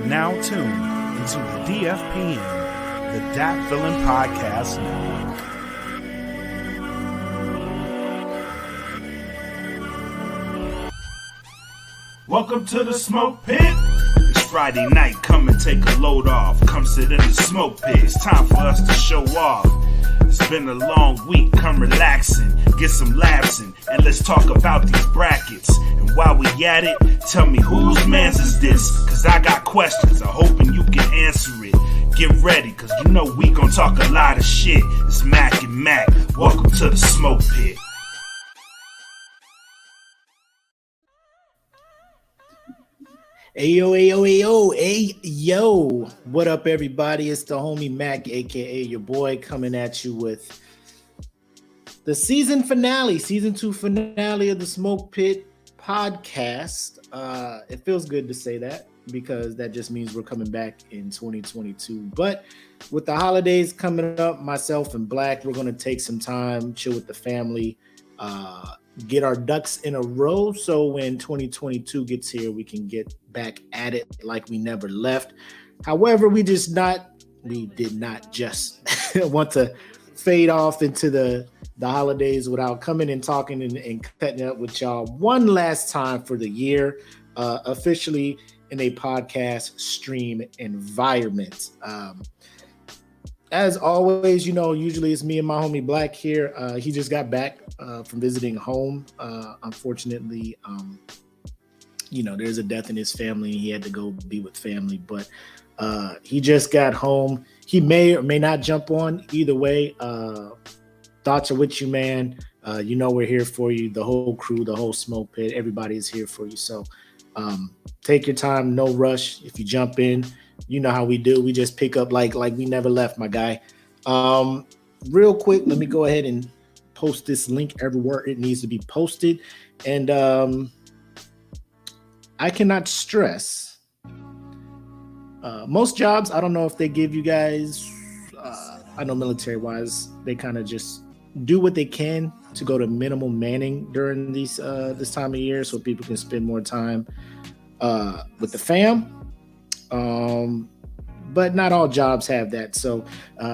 now tuned into the DFPN, the Dat Villain Podcast Network. Welcome to the Smoke Pit. It's Friday night, come and take a load off. Come sit in the Smoke Pit, it's time for us to show off. It's been a long week, come relaxing, get some laughs in, and let's talk about these brackets. And while we at it, tell me whose man's is this? Cause I got questions, I'm hoping you can answer it. Get ready, cause you know we gon' talk a lot of shit. It's Mac and Mac, welcome to the Smoke Pit. Ayo. What up, everybody? It's the homie Mac, aka your boy, coming at you with the season 2 finale of the Smoke Pit podcast. It feels good to say that because that just means we're coming back in 2022. But with the holidays coming up, myself and Black, we're going to take some time, chill with the family, get our ducks in a row so when 2022 gets here, we can get back at it like we never left. However, we did not just want to fade off into the holidays without coming and talking and cutting up with y'all one last time for the year, officially in a podcast stream environment. As always, you know, usually it's me and my homie Black here. He just got back from visiting home. Unfortunately, you know, there's a death in his family. He had to go be with family, but he just got home. He may or may not jump on. Either way, thoughts are with you, man. You know we're here for you. The whole crew, the whole Smoke Pit, everybody is here for you. So take your time, no rush. If you jump in, you know how we do. We just pick up like we never left, my guy. Real quick, let me go ahead and post this link everywhere it needs to be posted. And I cannot stress, most jobs, I don't know if they give you guys, I know military-wise, they kind of just do what they can to go to minimal manning during this time of year so people can spend more time with the fam. But not all jobs have that. So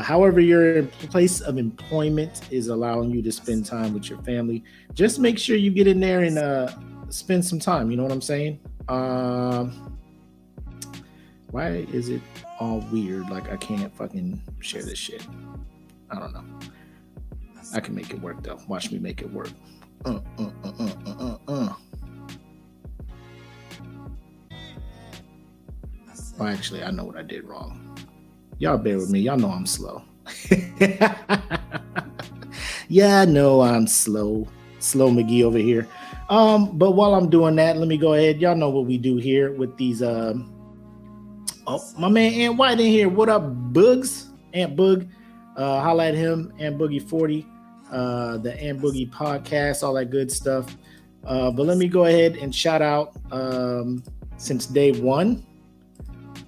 however your place of employment is allowing you to spend time with your family, just make sure you get in there and spend some time. You know what I'm saying? Why is it all weird? Like I can't fucking share this shit. I don't know. I can make it work though. Watch me make it work. Oh, actually, I know what I did wrong. Y'all bear with me. Y'all know I'm slow. Yeah, I know I'm slow. Slow McGee over here. But while I'm doing that, let me go ahead. Y'all know what we do here with these. Oh, my man Ant White in here. What up, Bugs? Ant Boog. Holla at him. Ant Boogie 40. The Ant Boogie podcast. All that good stuff. But let me go ahead and shout out since day one.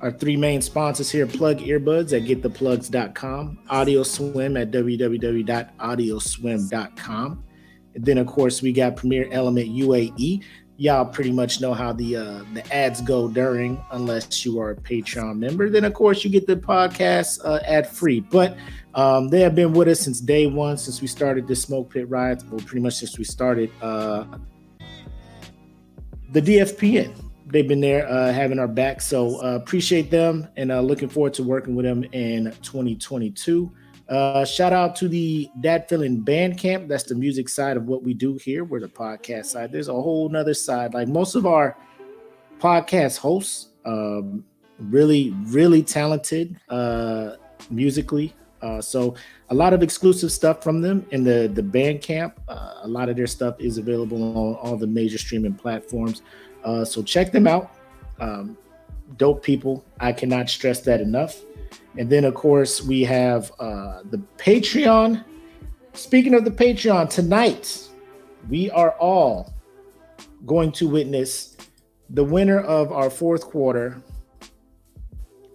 Our 3 main sponsors here, Plug Earbuds at gettheplugs.com, Audio Swim at www.audioswim.com. And then, of course, we got Premier Element UAE. Y'all pretty much know how the ads go during, unless you are a Patreon member. Then, of course, you get the podcast ad-free. But they have been with us since day one, since we started the Smoke Pit ride. Well, pretty much since we started the DFPN. They've been there having our back. So appreciate them and looking forward to working with them in 2022. Shout out to the Dat Villain Bandcamp. That's the music side of what we do here. We're the podcast side. There's a whole nother side. Like most of our podcast hosts, really, really talented musically. So a lot of exclusive stuff from them in the Bandcamp. A lot of their stuff is available on all the major streaming platforms. So check them out. Dope people. I cannot stress that enough. And then, of course, we have the Patreon. Speaking of the Patreon, tonight, we are all going to witness the winner of our fourth quarter,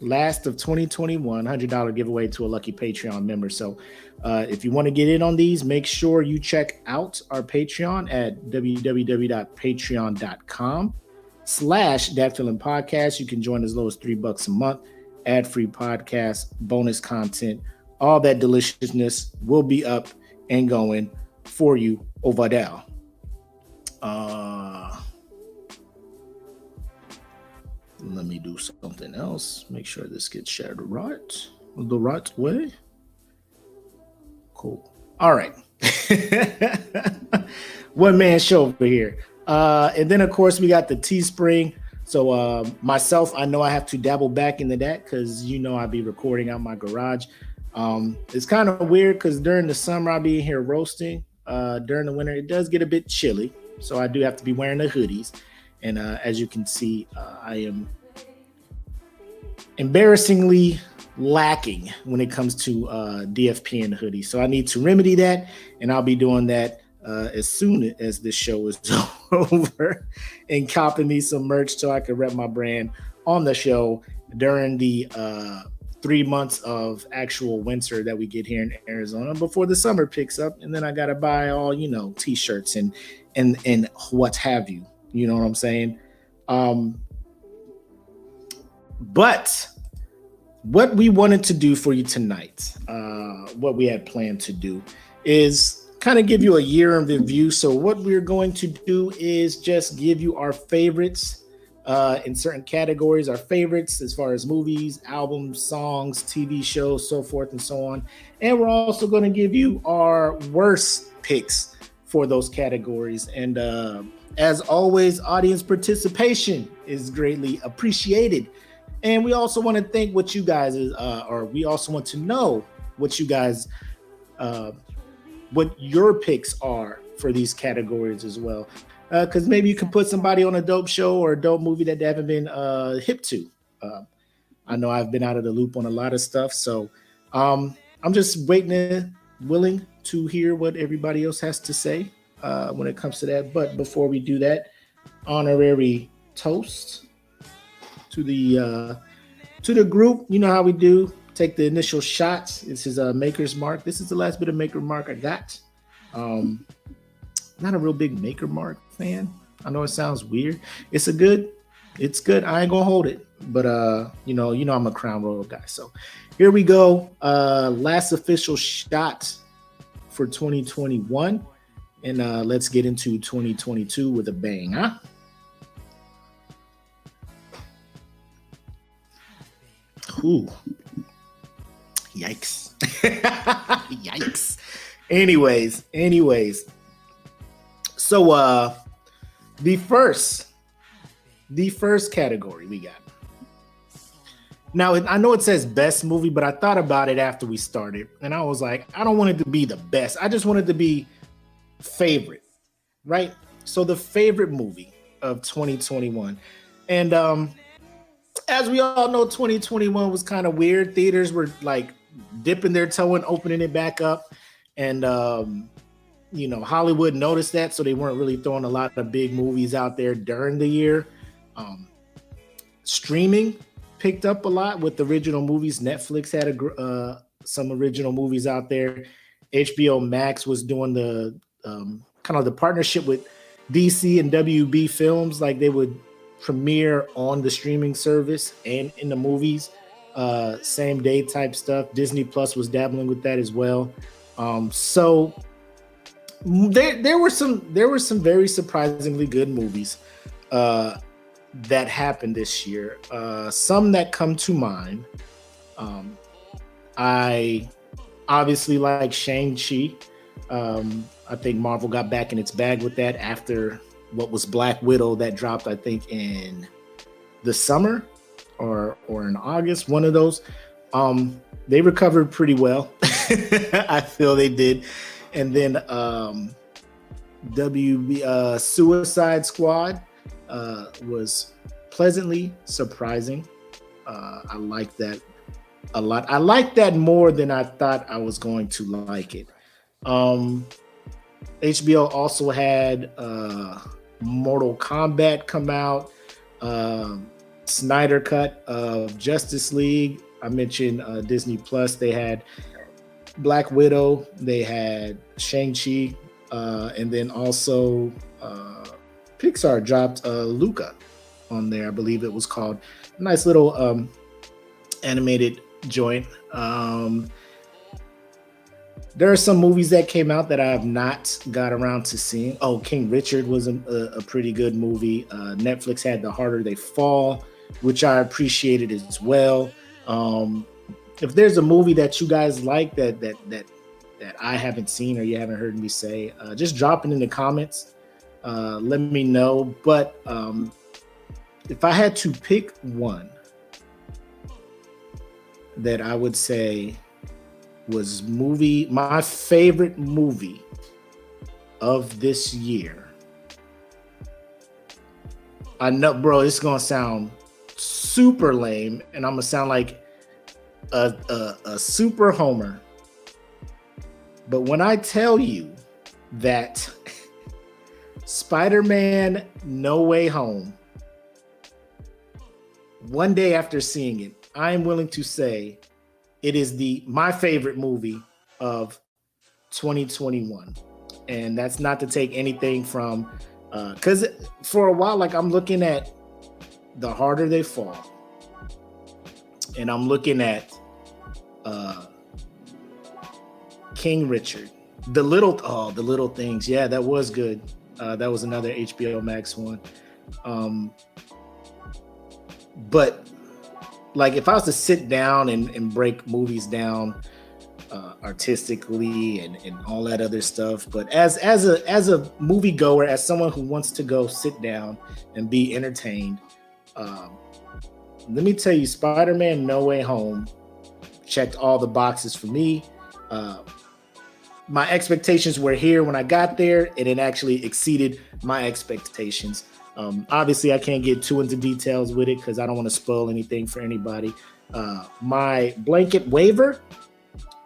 last of 2021, $100 giveaway to a lucky Patreon member. So if you want to get in on these, make sure you check out our Patreon at www.patreon.com. patreon.com/datfeelingpodcast. You can join as low as $3 a month. Ad-free podcast, bonus content, all that deliciousness will be up and going for you over there. Let me do something else. Make sure this gets shared the right way. Cool. All right. One man show over here. And then, of course, we got the Teespring. So myself, I know I have to dabble back into that because, I'll be recording out my garage. It's kind of weird because during the summer, I'll be here roasting. During the winter, it does get a bit chilly. So I do have to be wearing the hoodies. And as you can see, I am embarrassingly lacking when it comes to DFP and the hoodie. So I need to remedy that. And I'll be doing that as soon as this show is over and copping me some merch so I can rep my brand on the show during the 3 months of actual winter that we get here in Arizona before the summer picks up. And then I got to buy all, t-shirts and what have you. You know what I'm saying? But what we wanted to do for you tonight, what we had planned to do is kind of give you a year in review. So what we're going to do is just give you our favorites in certain categories, our favorites as far as movies, albums, songs, TV shows, so forth and so on. And we're also going to give you our worst picks for those categories. And as always, audience participation is greatly appreciated. And we also want to thank what you guys we also want to know what you guys, what your picks are for these categories as well. Because maybe you can put somebody on a dope show or a dope movie that they haven't been hip to. I know I've been out of the loop on a lot of stuff. So I'm just willing to hear what everybody else has to say when it comes to that. But before we do that, honorary toast to the group. You know how we do. Take the initial shots. This is a Maker's Mark. This is the last bit of Maker Mark I got. Not a real big Maker Mark fan. I know it sounds weird. It's good. I ain't gonna hold it. But I'm a Crown Royal guy. So here we go. Last official shot for 2021. And let's get into 2022 with a bang, huh? Ooh. Yikes. Yikes. Anyways. So the first category we got. Now, I know it says best movie, but I thought about it after we started, and I was like, I don't want it to be the best. I just want it to be favorite, right? So the favorite movie of 2021. And as we all know, 2021 was kind of weird. Theaters were like dipping their toe and opening it back up. And, Hollywood noticed that, so they weren't really throwing a lot of big movies out there during the year. Streaming picked up a lot with original movies. Netflix had some original movies out there. HBO Max was doing the kind of the partnership with DC and WB Films, like they would premiere on the streaming service and in the movies, same day type stuff. Disney Plus was dabbling with that as well. So there were some very surprisingly good movies that happened this year. Some that come to mind. I obviously like Shang-Chi. I think Marvel got back in its bag with that after what was Black Widow that dropped, I think, in the summer or in August, one of those. They recovered pretty well. I feel they did. And then Suicide Squad was pleasantly surprising. I like that a lot. I like that more than I thought I was going to like it. HBO also had Mortal Kombat come out, Snyder Cut of Justice League. I mentioned Disney Plus. They had Black Widow. They had Shang-Chi. And then also Pixar dropped Luca. on there. I believe it was called. Nice little animated joint. There are some movies that came out that I have not got around to seeing. Oh, King Richard was a pretty good movie. Netflix had The Harder They Fall, which I appreciated as well. If there's a movie that you guys like that I haven't seen or you haven't heard me say, just drop it in the comments. Let me know. But if I had to pick one that I would say was my favorite movie of this year. I know, bro, it's gonna sound super lame, and I'm gonna sound like a super homer. But when I tell you that Spider-Man No Way Home, one day after seeing it, I am willing to say it is my favorite movie of 2021. And that's not to take anything from, because for a while, like I'm looking at The Harder They Fall, and I'm looking at King Richard, the little things. Yeah, that was good. That was another HBO Max one. But like if I was to sit down and break movies down artistically and all that other stuff, but as a movie goer, as someone who wants to go sit down and be entertained, let me tell you, Spider-Man No Way Home checked all the boxes for me. My expectations were here when I got there, and it actually exceeded my expectations. Obviously, I can't get too into details with it because I don't want to spoil anything for anybody. My blanket waiver,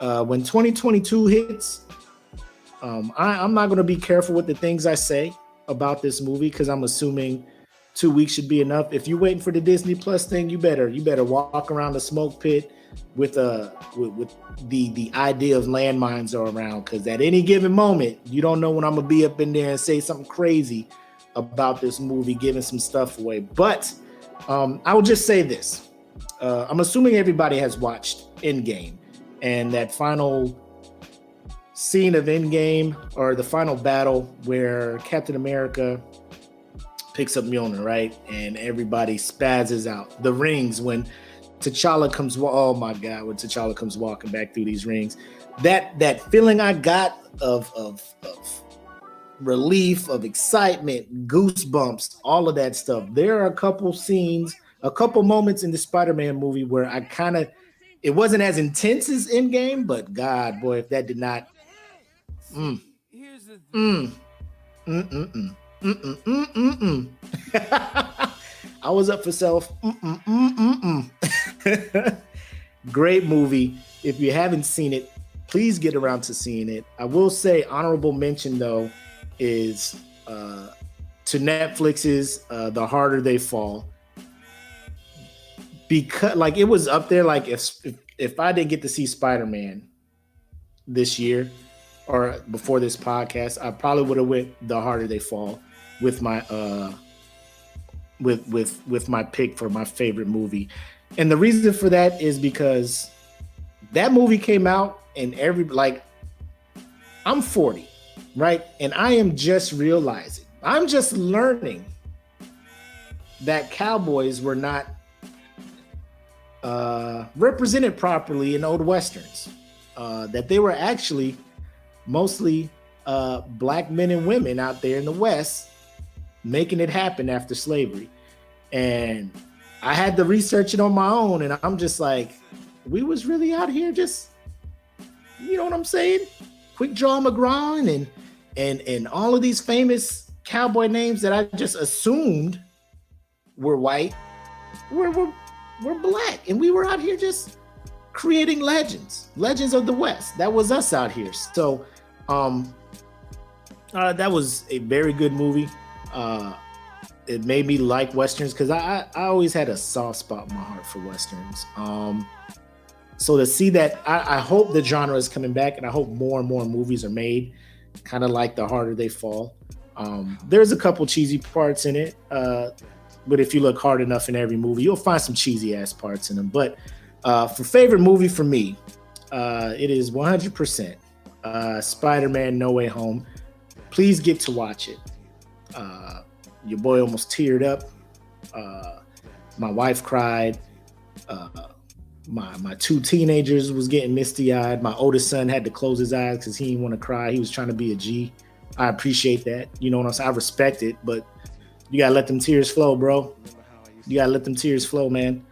when 2022 hits, I'm not going to be careful with the things I say about this movie because I'm assuming 2 weeks should be enough. If you're waiting for the Disney Plus thing, you better walk around the smoke pit with the idea of landmines are around, because at any given moment, you don't know when I'm going to be up in there and say something crazy about this movie, giving some stuff away. But I will just say this. I'm assuming everybody has watched Endgame, and that final scene of Endgame, or the final battle where Captain America picks up Mjolnir, right? And everybody spazzes out. The rings, when T'Challa comes, oh my God, when T'Challa comes walking back through these rings, that feeling I got of relief, of excitement, goosebumps, all of that stuff. There are a couple scenes, a couple moments in the Spider-Man movie where I it wasn't as intense as Endgame, but God, boy, if that did not, I was up for self. Great movie. If you haven't seen it, please get around to seeing it. I will say honorable mention though is to Netflix's The Harder They Fall, because like it was up there. Like if I didn't get to see Spider-Man this year or before this podcast, I probably would have went The Harder They Fall with my with my pick for my favorite movie. And the reason for that is because that movie came out and I'm 40, right? And I am just realizing, I'm just learning that cowboys were not represented properly in old Westerns. That they were actually mostly black men and women out there in the West making it happen after slavery. And I had to research it on my own, and I'm just like, we was really out here just, you know what I'm saying? Quick Draw McGraw and all of these famous cowboy names that I just assumed were white were black, and we were out here just creating legends of the West. That was us out here. So that was a very good movie. It made me like Westerns because I always had a soft spot in my heart for Westerns. So to see that, I hope the genre is coming back, and I hope more and more movies are made kind of like The Harder They Fall. There's a couple cheesy parts in it. but if you look hard enough in every movie, you'll find some cheesy ass parts in them. But for favorite movie for me, it is 100% Spider-Man No Way Home. Please get to watch it. Your boy almost teared up. My wife cried. My two teenagers was getting misty-eyed. My oldest son had to close his eyes because he didn't want to cry. He was trying to be a G. I appreciate that. You know what I'm saying? I respect it, but you gotta let them tears flow, bro. You gotta let them tears flow, man.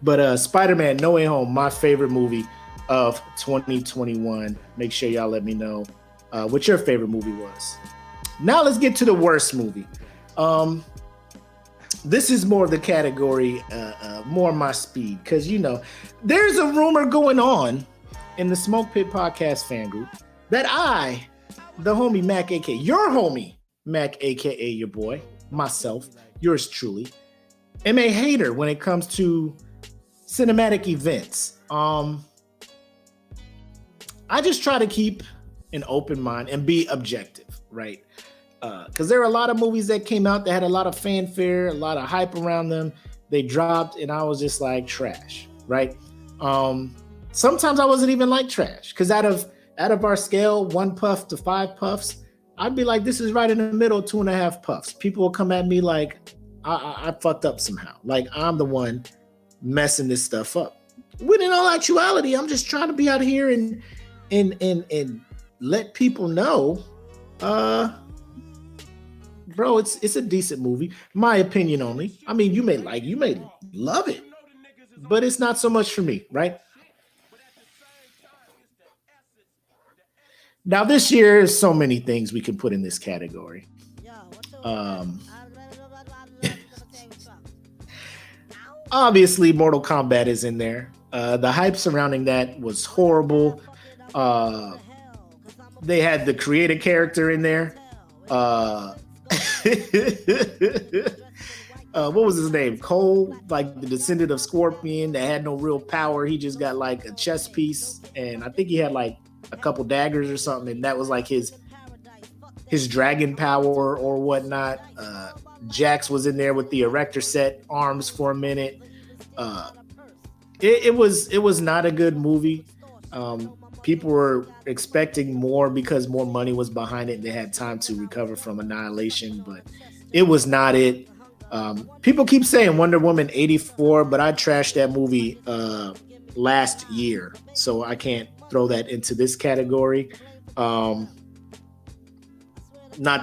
But Spider-Man No Way Home, my favorite movie of 2021. Make sure y'all let me know what your favorite movie was. Now let's get to the worst movie. This is more of the category, more my speed, because there's a rumor going on in the SmokePit podcast fan group that I, the homie Mac, aka your homie Mac, aka your boy, myself, yours truly, am a hater when it comes to cinematic events. I just try to keep an open mind and be objective, right? Because there are a lot of movies that came out that had a lot of fanfare, a lot of hype around them. They dropped, and I was just like trash, right? Sometimes I wasn't even like trash, because out of our scale, 1 puff to 5 puffs, I'd be like, this is right in the middle, 2.5 puffs. People will come at me like I fucked up somehow, like I'm the one messing this stuff up. When in all actuality, I'm just trying to be out here and let people know, bro, it's a decent movie. My opinion only. I mean, you may love it, but it's not so much for me, right? Now, this year, there's so many things we can put in this category. Obviously, Mortal Kombat is in there. The hype surrounding that was horrible. They had the creative character in there. What was his name? Cole, like the descendant of Scorpion that had no real power. He just got like a chess piece, and I think he had like a couple daggers or something, and that was like his dragon power or whatnot. Jax was in there with the erector set arms for a minute. It was not a good movie. People were expecting more because more money was behind it and they had time to recover from Annihilation, but it was not it. People keep saying Wonder Woman 84, but I trashed that movie last year, so I can't throw that into this category. Not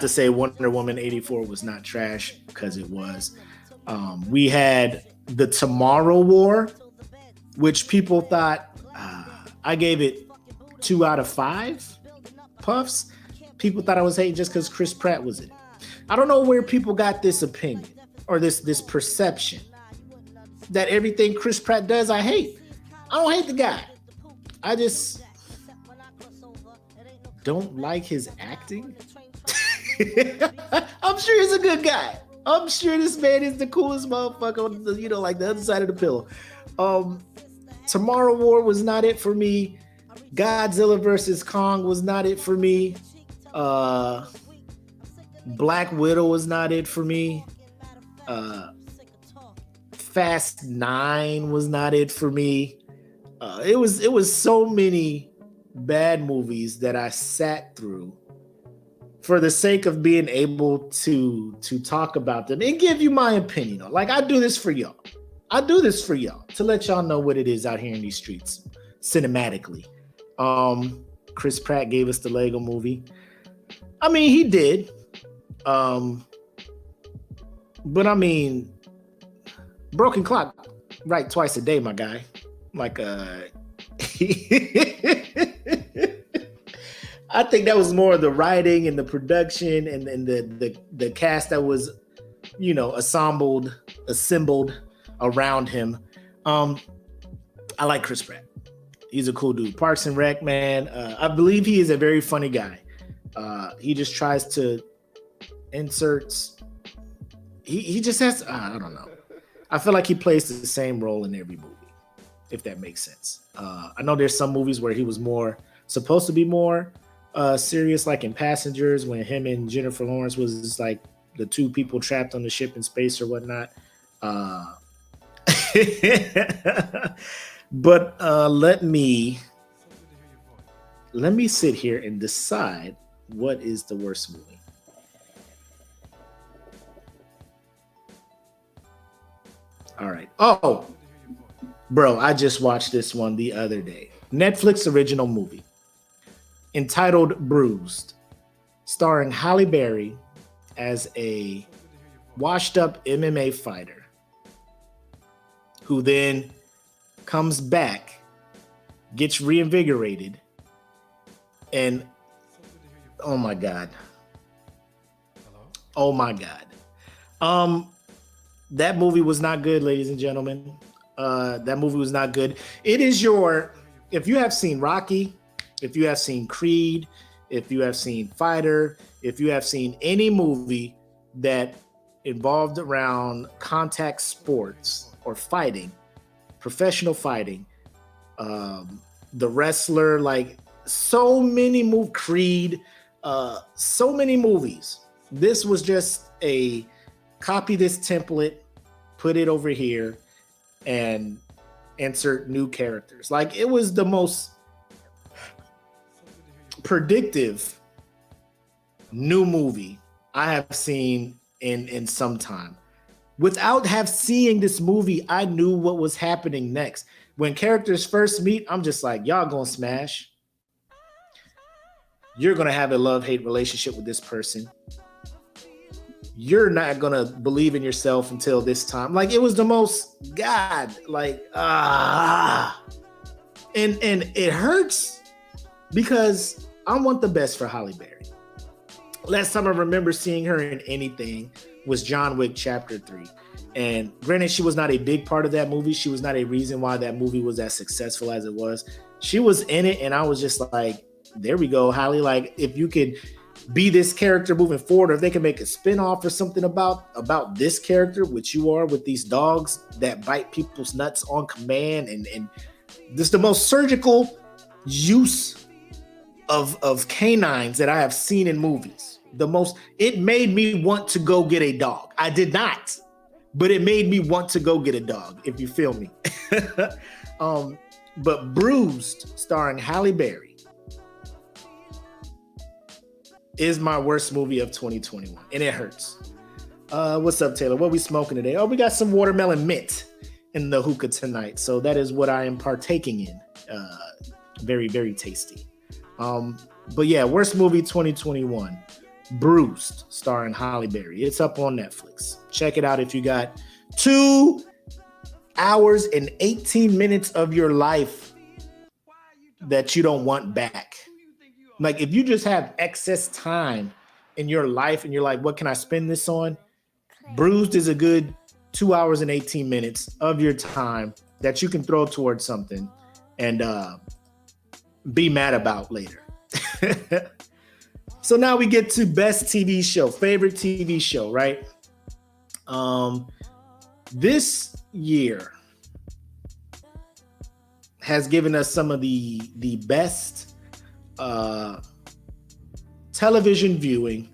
to say Wonder Woman 84 was not trash, because it was. We had The Tomorrow War, which people thought, I gave it 2 out of 5 puffs. People thought I was hating just because Chris Pratt was in it. I don't know where people got this opinion or this perception that everything Chris Pratt does, I hate. I don't hate the guy. I just don't like his acting. I'm sure he's a good guy. I'm sure this man is the coolest motherfucker on the, like the other side of the pillow. Tomorrow War was not it for me. Godzilla versus Kong was not it for me. Black Widow was not it for me. Fast 9 was not it for me. It was so many bad movies that I sat through for the sake of being able to talk about them and give you my opinion. Like, I do this for y'all. I do this for y'all to let y'all know what it is out here in these streets cinematically. Chris Pratt gave us the Lego movie. I mean, he did. But I mean, broken clock right twice a day, my guy. Like, I think that was more of the writing and the production and the cast that was, assembled around him. I like Chris Pratt. He's a cool dude. Parks and Rec, man. I believe he is a very funny guy. He just tries to insert. He just has. I don't know. I feel like he plays the same role in every movie, if that makes sense. I know there's some movies where he was supposed to be more serious, like in Passengers, when him and Jennifer Lawrence was just like the two people trapped on the ship in space or whatnot. Uh, but let me sit here and decide what is the worst movie. All right. Oh, bro, I just watched this one the other day. Netflix original movie entitled Bruised, starring Halle Berry as a washed up MMA fighter who then comes back, gets reinvigorated, and oh my God. Oh my God. That movie was not good, ladies and gentlemen. That movie was not good. It is if you have seen Rocky, if you have seen Creed, if you have seen Fighter, if you have seen any movie that involved around contact sports or fighting, professional fighting, The Wrestler, like so many Creed, so many movies. This was just a copy this template, put it over here, and insert new characters. Like it was the most predictive new movie I have seen in some time. Without seeing this movie, I knew what was happening next. When characters first meet, I'm just like, y'all gonna smash. You're gonna have a love-hate relationship with this person. You're not gonna believe in yourself until this time. Like it was the most God, like and it hurts because I want the best for Halle Berry. Last time I remember seeing her in anything was John Wick Chapter 3. And granted, she was not a big part of that movie. She was not a reason why that movie was as successful as it was. She was in it, and I was just like, there we go, Halle. Like, if you could be this character moving forward, or if they can make a spinoff or something about this character, which you are with these dogs that bite people's nuts on command, and this is the most surgical use of canines that I have seen in movies. It made me want to go get a dog. I did not, but it made me want to go get a dog, if you feel me. But Bruised, starring Halle Berry, is my worst movie of 2021, and it hurts. What's up, Taylor? What we smoking today? Oh, we got some watermelon mint in the hookah tonight, so that is what I am partaking in. Very, very tasty. But yeah, worst movie 2021, Bruised, starring Halle Berry. It's up on Netflix. Check it out if you got 2 hours and 18 minutes of your life that you don't want back. Like if you just have excess time in your life and you're like, what can I spend this on? Bruised is a good 2 hours and 18 minutes of your time that you can throw towards something and be mad about later. So now we get to best TV show, favorite TV show, right? This year has given us some of the best television viewing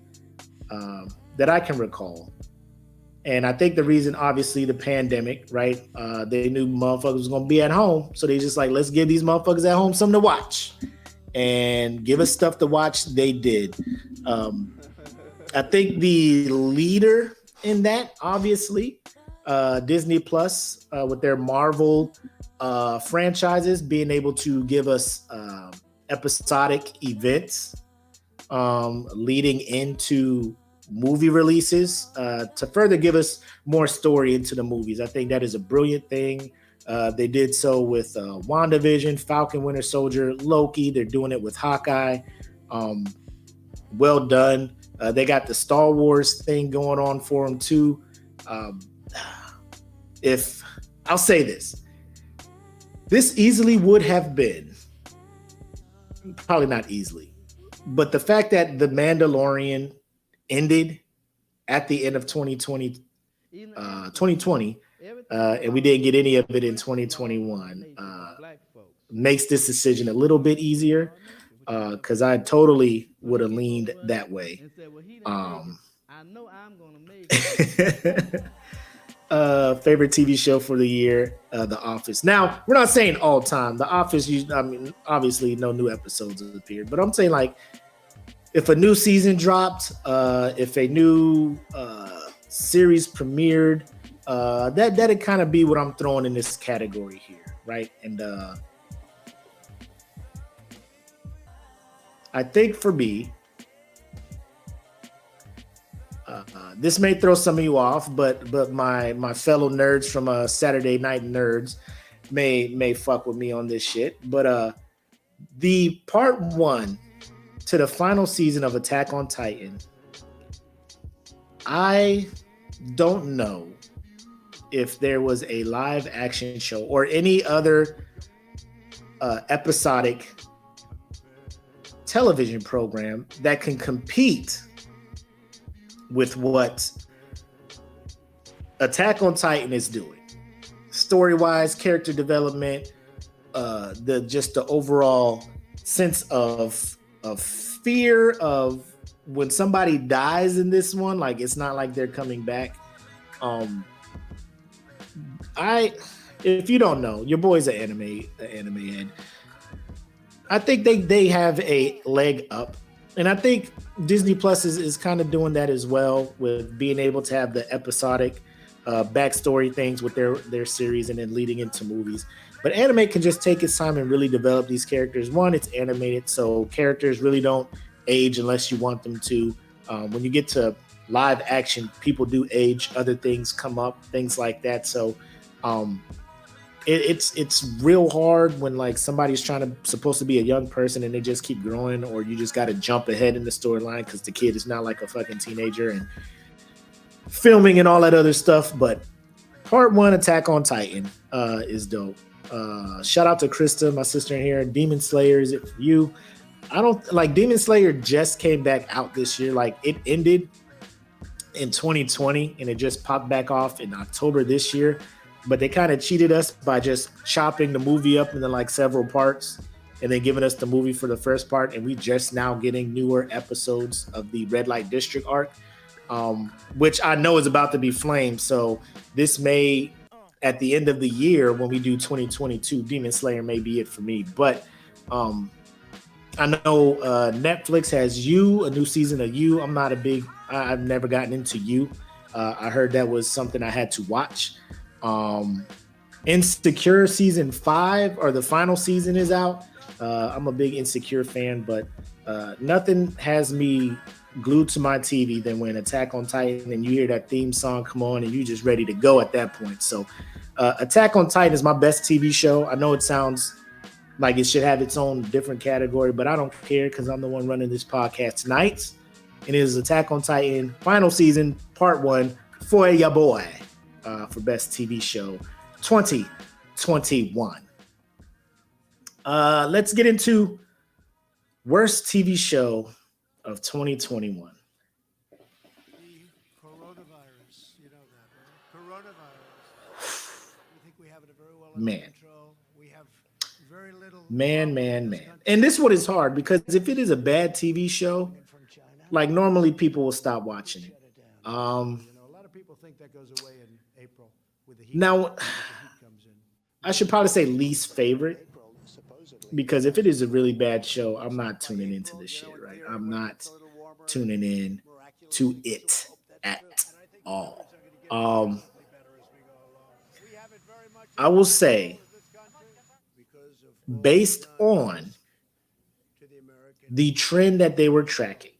that I can recall. And I think the reason, obviously, the pandemic, right? They knew motherfuckers was going to be at home. So they just like, let's give these motherfuckers at home something to watch. And give us stuff to watch. They did. I think the leader in that, obviously, Disney Plus with their Marvel franchises being able to give us episodic events leading into movie releases to further give us more story into the movies. I think that is a brilliant thing. They did so with WandaVision, Falcon Winter Soldier, Loki. They're doing it with Hawkeye. Well done. They got the Star Wars thing going on for them too. If I'll say this easily would have been, probably not easily, but the fact that The Mandalorian ended at the end of 2020, and we didn't get any of it in 2021, makes this decision a little bit easier because I totally would have leaned that way. I know I'm gonna make it. Favorite TV show for the year, The Office. Now, we're not saying all time. The Office, I mean, obviously no new episodes have appeared, but I'm saying like if a new season dropped, if a new series premiered, that'd kind of be what I'm throwing in this category here, right? And I think for me, this may throw some of you off, but my fellow nerds from Saturday Night Nerds may fuck with me on this shit. But the part 1 to the final season of Attack on Titan, I don't know if there was a live action show or any other episodic television program that can compete with what Attack on Titan is doing, story-wise, character development, the overall sense of fear of when somebody dies in this one. Like, it's not like they're coming back. If you don't know, your boy's an anime head. I think they have a leg up. And I think Disney Plus is kind of doing that as well, with being able to have the episodic backstory things with their series and then leading into movies. But anime can just take its time and really develop these characters. One, it's animated, so characters really don't age unless you want them to. When you get to live action, people do age, other things come up, things like that. So it's real hard when like somebody's supposed to be a young person and they just keep growing, or you just got to jump ahead in the storyline because the kid is not like a fucking teenager and filming and all that other stuff. But part 1, Attack on Titan, is dope. Shout out to Krista, my sister in here. Demon Slayer, is it for you? I don't like Demon Slayer. Just came back out this year. Like, it ended in 2020 and it just popped back off in October this year. But they kind of cheated us by just chopping the movie up into like several parts and then giving us the movie for the first part. And we just now getting newer episodes of the Red Light District arc, which I know is about to be flamed. So this may, at the end of the year, when we do 2022, Demon Slayer may be it for me. But I know Netflix has a new season of You. I've never gotten into You. I heard that was something I had to watch. Insecure season 5, or the final season, is out. I'm a big Insecure fan, but nothing has me glued to my TV than when Attack on Titan and you hear that theme song come on and you just ready to go at that point. So Attack on Titan is my best TV show. I know it sounds like it should have its own different category, but I don't care because I'm the one running this podcast tonight. And it is Attack on Titan final season part 1 for ya boy. For best TV show 2021. Let's get into worst TV show of 2021. The coronavirus, you know that, right? Coronavirus. We think we have it very well under control. We have very little. Man. And this one is hard because if it is a bad TV show, like normally people will stop watching it. A lot of people think that goes away in April with the heat. Now, I should probably say least favorite, because if it is a really bad show, I'm not tuning into this shit, right? I'm not tuning in to it at all. I will say, based on the trend that they were tracking,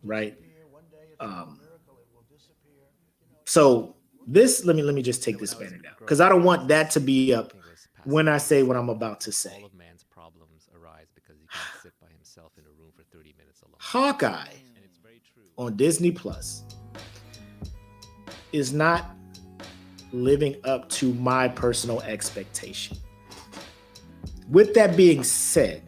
right? So this, let me just take this banner down because I don't want that to be up when I say what I'm about to say. All of man's problems arise because he can't sit by himself in a room for 30 minutes alone. Hawkeye on Disney Plus is not living up to my personal expectation. With that being said,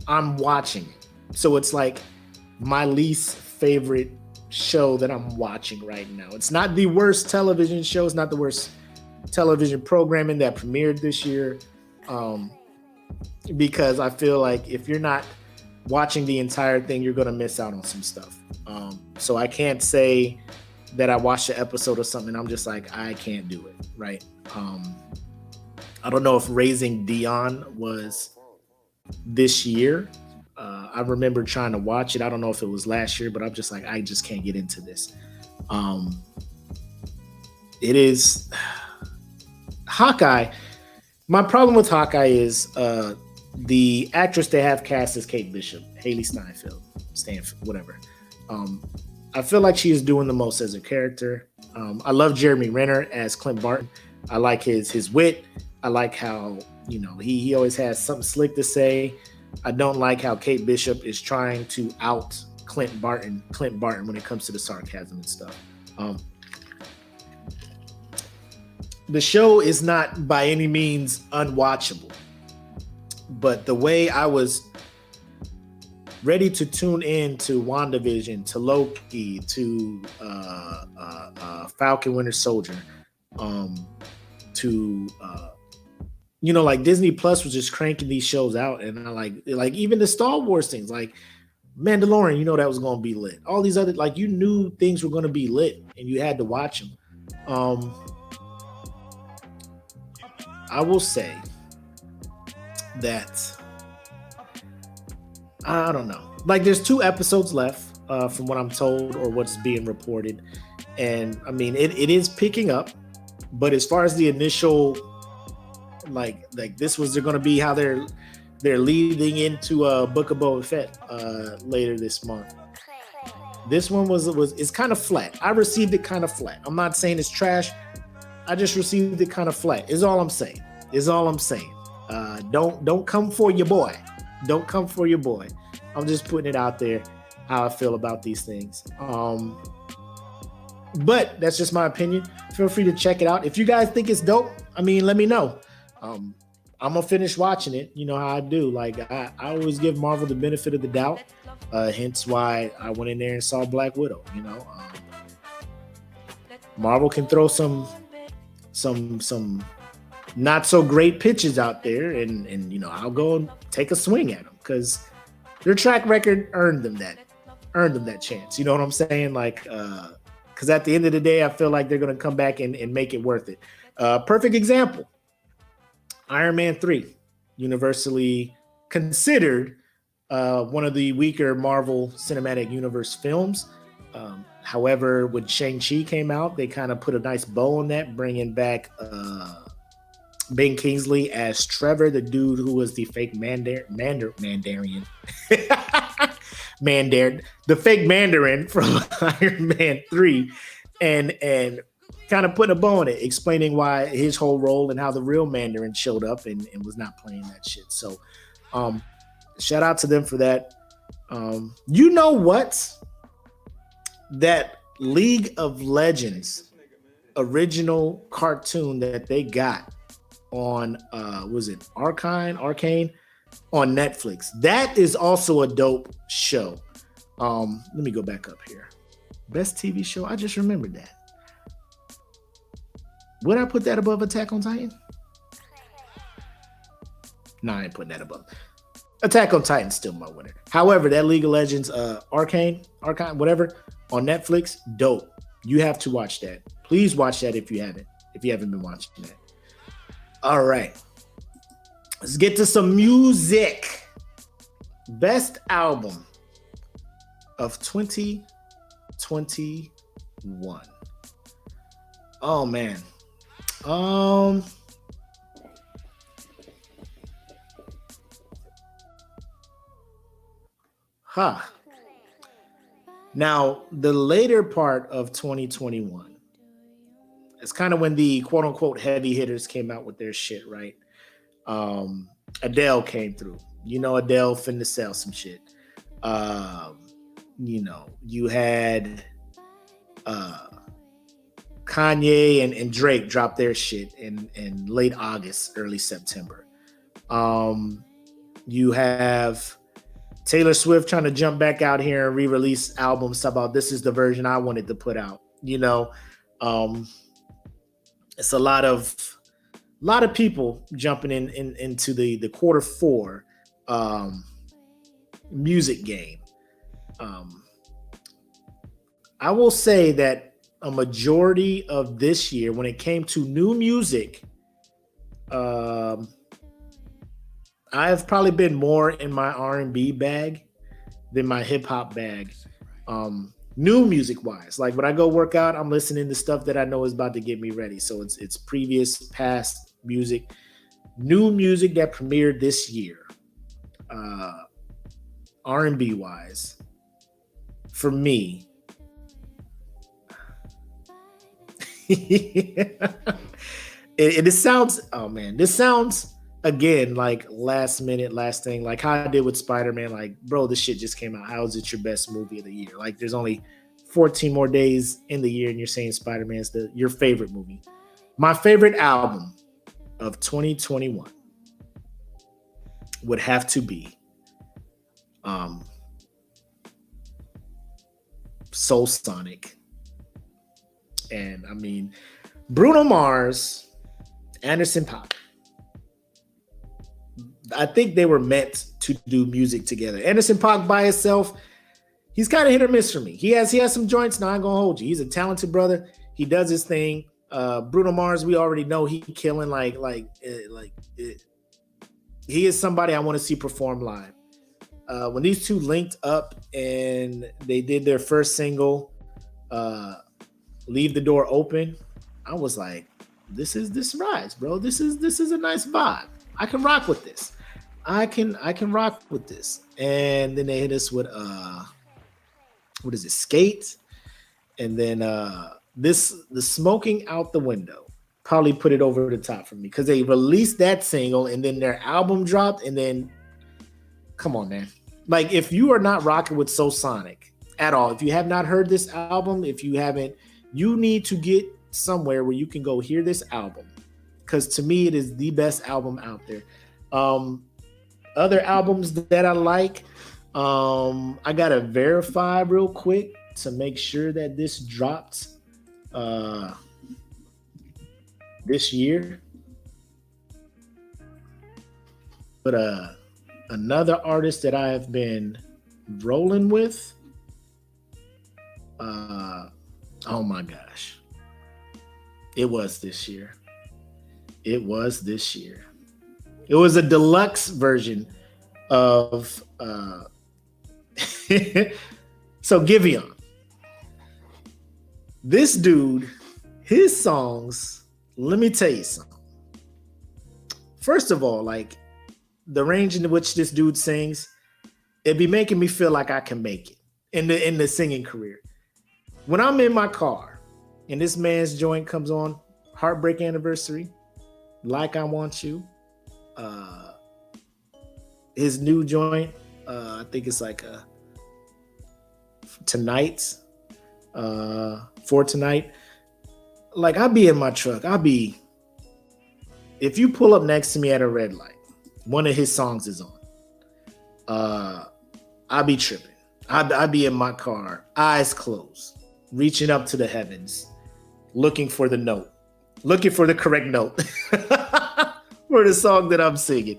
I'm watching it. So it's like my least favorite show that I'm watching right now. It's not the worst television show. It's not the worst television programming that premiered this year. Because I feel like if you're not watching the entire thing, you're gonna miss out on some stuff. So I can't say that I watched an episode or something. I'm just like, I can't do it, right? I don't know if Raising Dion was this year. I remember trying to watch it. I don't know if it was last year, but I'm just like, I just can't get into this. It is Hawkeye. My problem with Hawkeye is the actress they have cast as Kate Bishop, Haley Steinfeld, whatever. I feel like she is doing the most as a character. I love Jeremy Renner as Clint Barton. I like his wit. I like how, he always has something slick to say. I don't like how Kate Bishop is trying to out Clint Barton when it comes to the sarcasm and stuff. The show is not by any means unwatchable, but the way I was ready to tune in to WandaVision, to Loki, to Falcon Winter Soldier, to like Disney Plus was just cranking these shows out, and I like even the Star Wars things, like Mandalorian, that was going to be lit. All these other, you knew things were going to be lit, and you had to watch them. I will say that I don't know. There's 2 episodes left, from what I'm told or what's being reported, and I mean it is picking up. But as far as the initial, like this was going to be how they're leading into Book of Boba Fett later this month. This one it's kind of flat. I received it kind of flat. I'm not saying it's trash. I just received it kind of flat. Is all I'm saying. Don't come for your boy. Don't come for your boy. I'm just putting it out there how I feel about these things. But that's just my opinion. Feel free to check it out. If you guys think it's dope, let me know. I'm gonna finish watching it. You know how I do. I always give Marvel the benefit of the doubt. Hence why I went in there and saw Black Widow. Marvel can throw some not so great pitches out there, and I'll go and take a swing at them because their track record earned them that chance. You know what I'm saying? Because at the end of the day, I feel like they're going to come back and make it worth it. Perfect example. Iron Man 3, universally considered one of the weaker Marvel Cinematic Universe films. However, when Shang-Chi came out, they kind of put a nice bow on that, bringing back Ben Kingsley as Trevor, the dude who was the fake Mandarin. The fake Mandarin from Iron Man 3, and kind of putting a bow on it, explaining why his whole role and how the real Mandarin showed up and was not playing that shit. So shout out to them for that. You know what? That League of Legends original cartoon that they got on was it Arcane on Netflix. That is also a dope show. Let me go back up here. Best TV show. I just remembered that. Would I put that above Attack on Titan? No, I ain't putting that above. Attack on Titan's still my winner. However, that League of Legends, Arcane, whatever, on Netflix, dope. You have to watch that. Please watch that if you haven't been watching that. All right. Let's get to some music. Best album of 2021. Oh man. Now, the later part of 2021, it's kind of when the quote unquote heavy hitters came out with their shit, right? Adele came through. Adele finna sell some shit. You had Kanye and Drake drop their shit in late August, early September. You have Taylor Swift trying to jump back out here and re-release albums about this is the version I wanted to put out. It's a lot of people jumping into the quarter four music game. I will say that a majority of this year, when it came to new music, I've probably been more in my R&B bag than my hip hop bag. New music wise, like when I go work out, I'm listening to stuff that I know is about to get me ready. So it's previous, past music, new music that premiered this year. R&B wise, for me, it sounds, oh man, this sounds again like last minute, last thing, like how I did with Spider-Man. Like, bro, this shit just came out. How is it your best movie of the year? Like, there's only 14 more days in the year, and you're saying Spider-Man's your favorite movie. My favorite album of 2021 would have to be Soul Sonic. And I mean, Bruno Mars, Anderson .Paak. I think they were meant to do music together. Anderson .Paak by himself, he's kind of hit or miss for me. He has some joints. Now I'm gonna hold you. He's a talented brother. He does his thing. Bruno Mars, we already know he killing he is somebody I want to see perform live. When these two linked up and they did their first single, Leave the Door Open, I was like, this rides, bro. This is a nice vibe. I can rock with this. I can rock with this. And then they hit us with what is it, Skate? And then the Smoking Out the Window probably put it over the top for me because they released that single and then their album dropped, and then come on, man. Like, if you are not rocking with Soul Sonic at all, if you have not heard this album, if you haven't, you need to get somewhere where you can go hear this album, because to me it is the best album out there. Other albums that I like, I gotta verify real quick to make sure that this dropped this year. But another artist that I have been rolling with, oh my gosh, it was this year. It was a deluxe version of so Giveon. This dude, his songs, let me tell you something. First of all, like, the range in which this dude sings, it be making me feel like I can make it in the singing career. When I'm in my car and this man's joint comes on, Heartbreak Anniversary, Like I Want You, his new joint, I think it's like Tonight, For Tonight. Like, I'll be in my truck. If you pull up next to me at a red light, one of his songs is on. I'll be tripping. I'll be in my car, eyes closed, reaching up to the heavens, looking for the note, looking for the correct note for the song that I'm singing.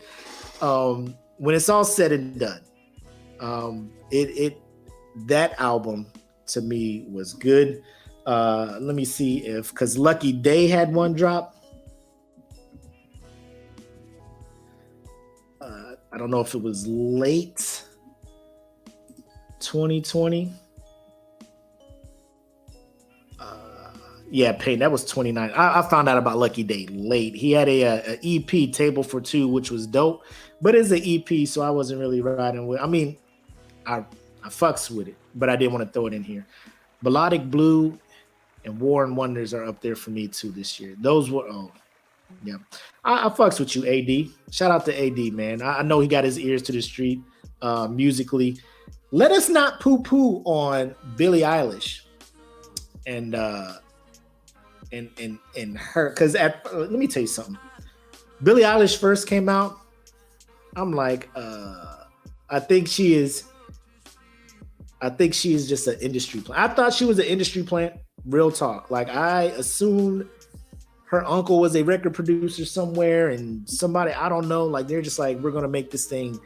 When it's all said and done, that album to me was good. Let me see because Lucky Day had one drop. I don't know if it was late 2020. Yeah, Payne, that was 29. I found out about Lucky Day late. He had a EP, Table for Two, which was dope, but it's an EP, so I wasn't really riding with. I mean, I fucks with it, but I didn't want to throw it in here. Melodic Blue and War and Wonders are up there for me too this year. Those were, yeah. I fucks with you, AD. Shout out to AD, man. I know he got his ears to the street musically. Let us not poo-poo on Billie Eilish and her, because let me tell you something. Billie Eilish first came out, I'm like, I think she is just an industry plant. I thought she was an industry plant, real talk. Like, I assumed her uncle was a record producer somewhere, and somebody, I don't know, like, they're just like, we're gonna make this thing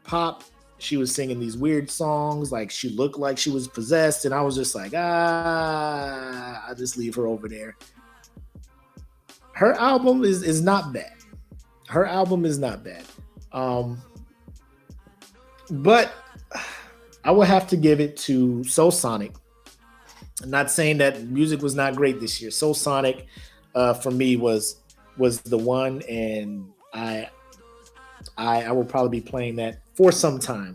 pop. she was singing these weird songs, like she looked like she was possessed, and I was just like, I just leave her over there. Her album is not bad. Her album is not bad. But I would have to give it to Soul Sonic. I'm not saying that music was not great this year. Soul Sonic for me was the one, and I will probably be playing that for some time.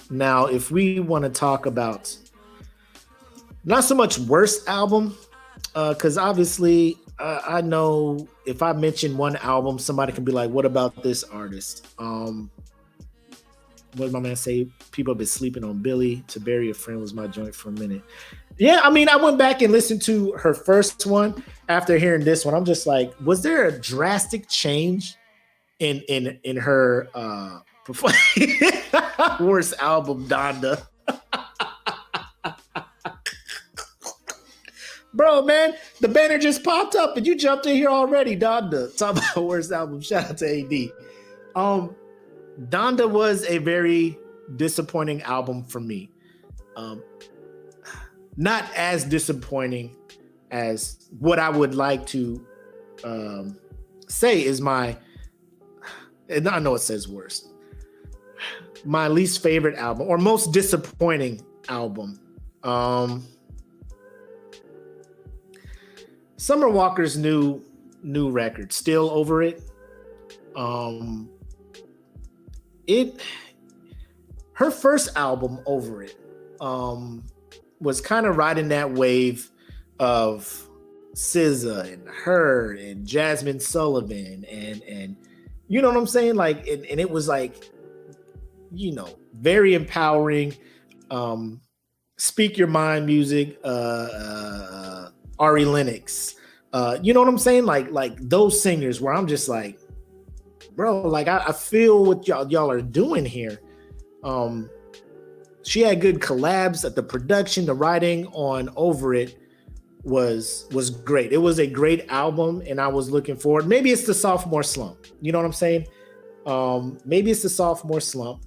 Now, if we want to talk about not so much worst album, because obviously I know if I mention one album, somebody can be like, what about this artist? What did my man say? People have been sleeping on Billy. To Bury a Friend was my joint for a minute. Yeah, I mean, I went back and listened to her first one after hearing this one. I'm just like, was there a drastic change in her worst album, Donda? Bro, man, the banner just popped up and you jumped in here already, Donda. Talk about worst album. Shout out to AD. Donda was a very disappointing album for me. Not as disappointing as what I would like to say is my, and I know it says worst, my least favorite album or most disappointing album. Summer Walker's new record, Still Over It. Her first album, Over It, was kind of riding that wave of SZA and her and Jasmine Sullivan and you know what I'm saying? Like, and it was like, you know, very empowering. Speak Your Mind music, Ari Lennox. You know what I'm saying? Like those singers where I'm just like, bro, like I feel what y'all are doing here. She had good collabs at the production, the writing on Over It was great. It was a great album, and I was looking forward. Maybe it's the sophomore slump. You know what I'm saying? Maybe it's the sophomore slump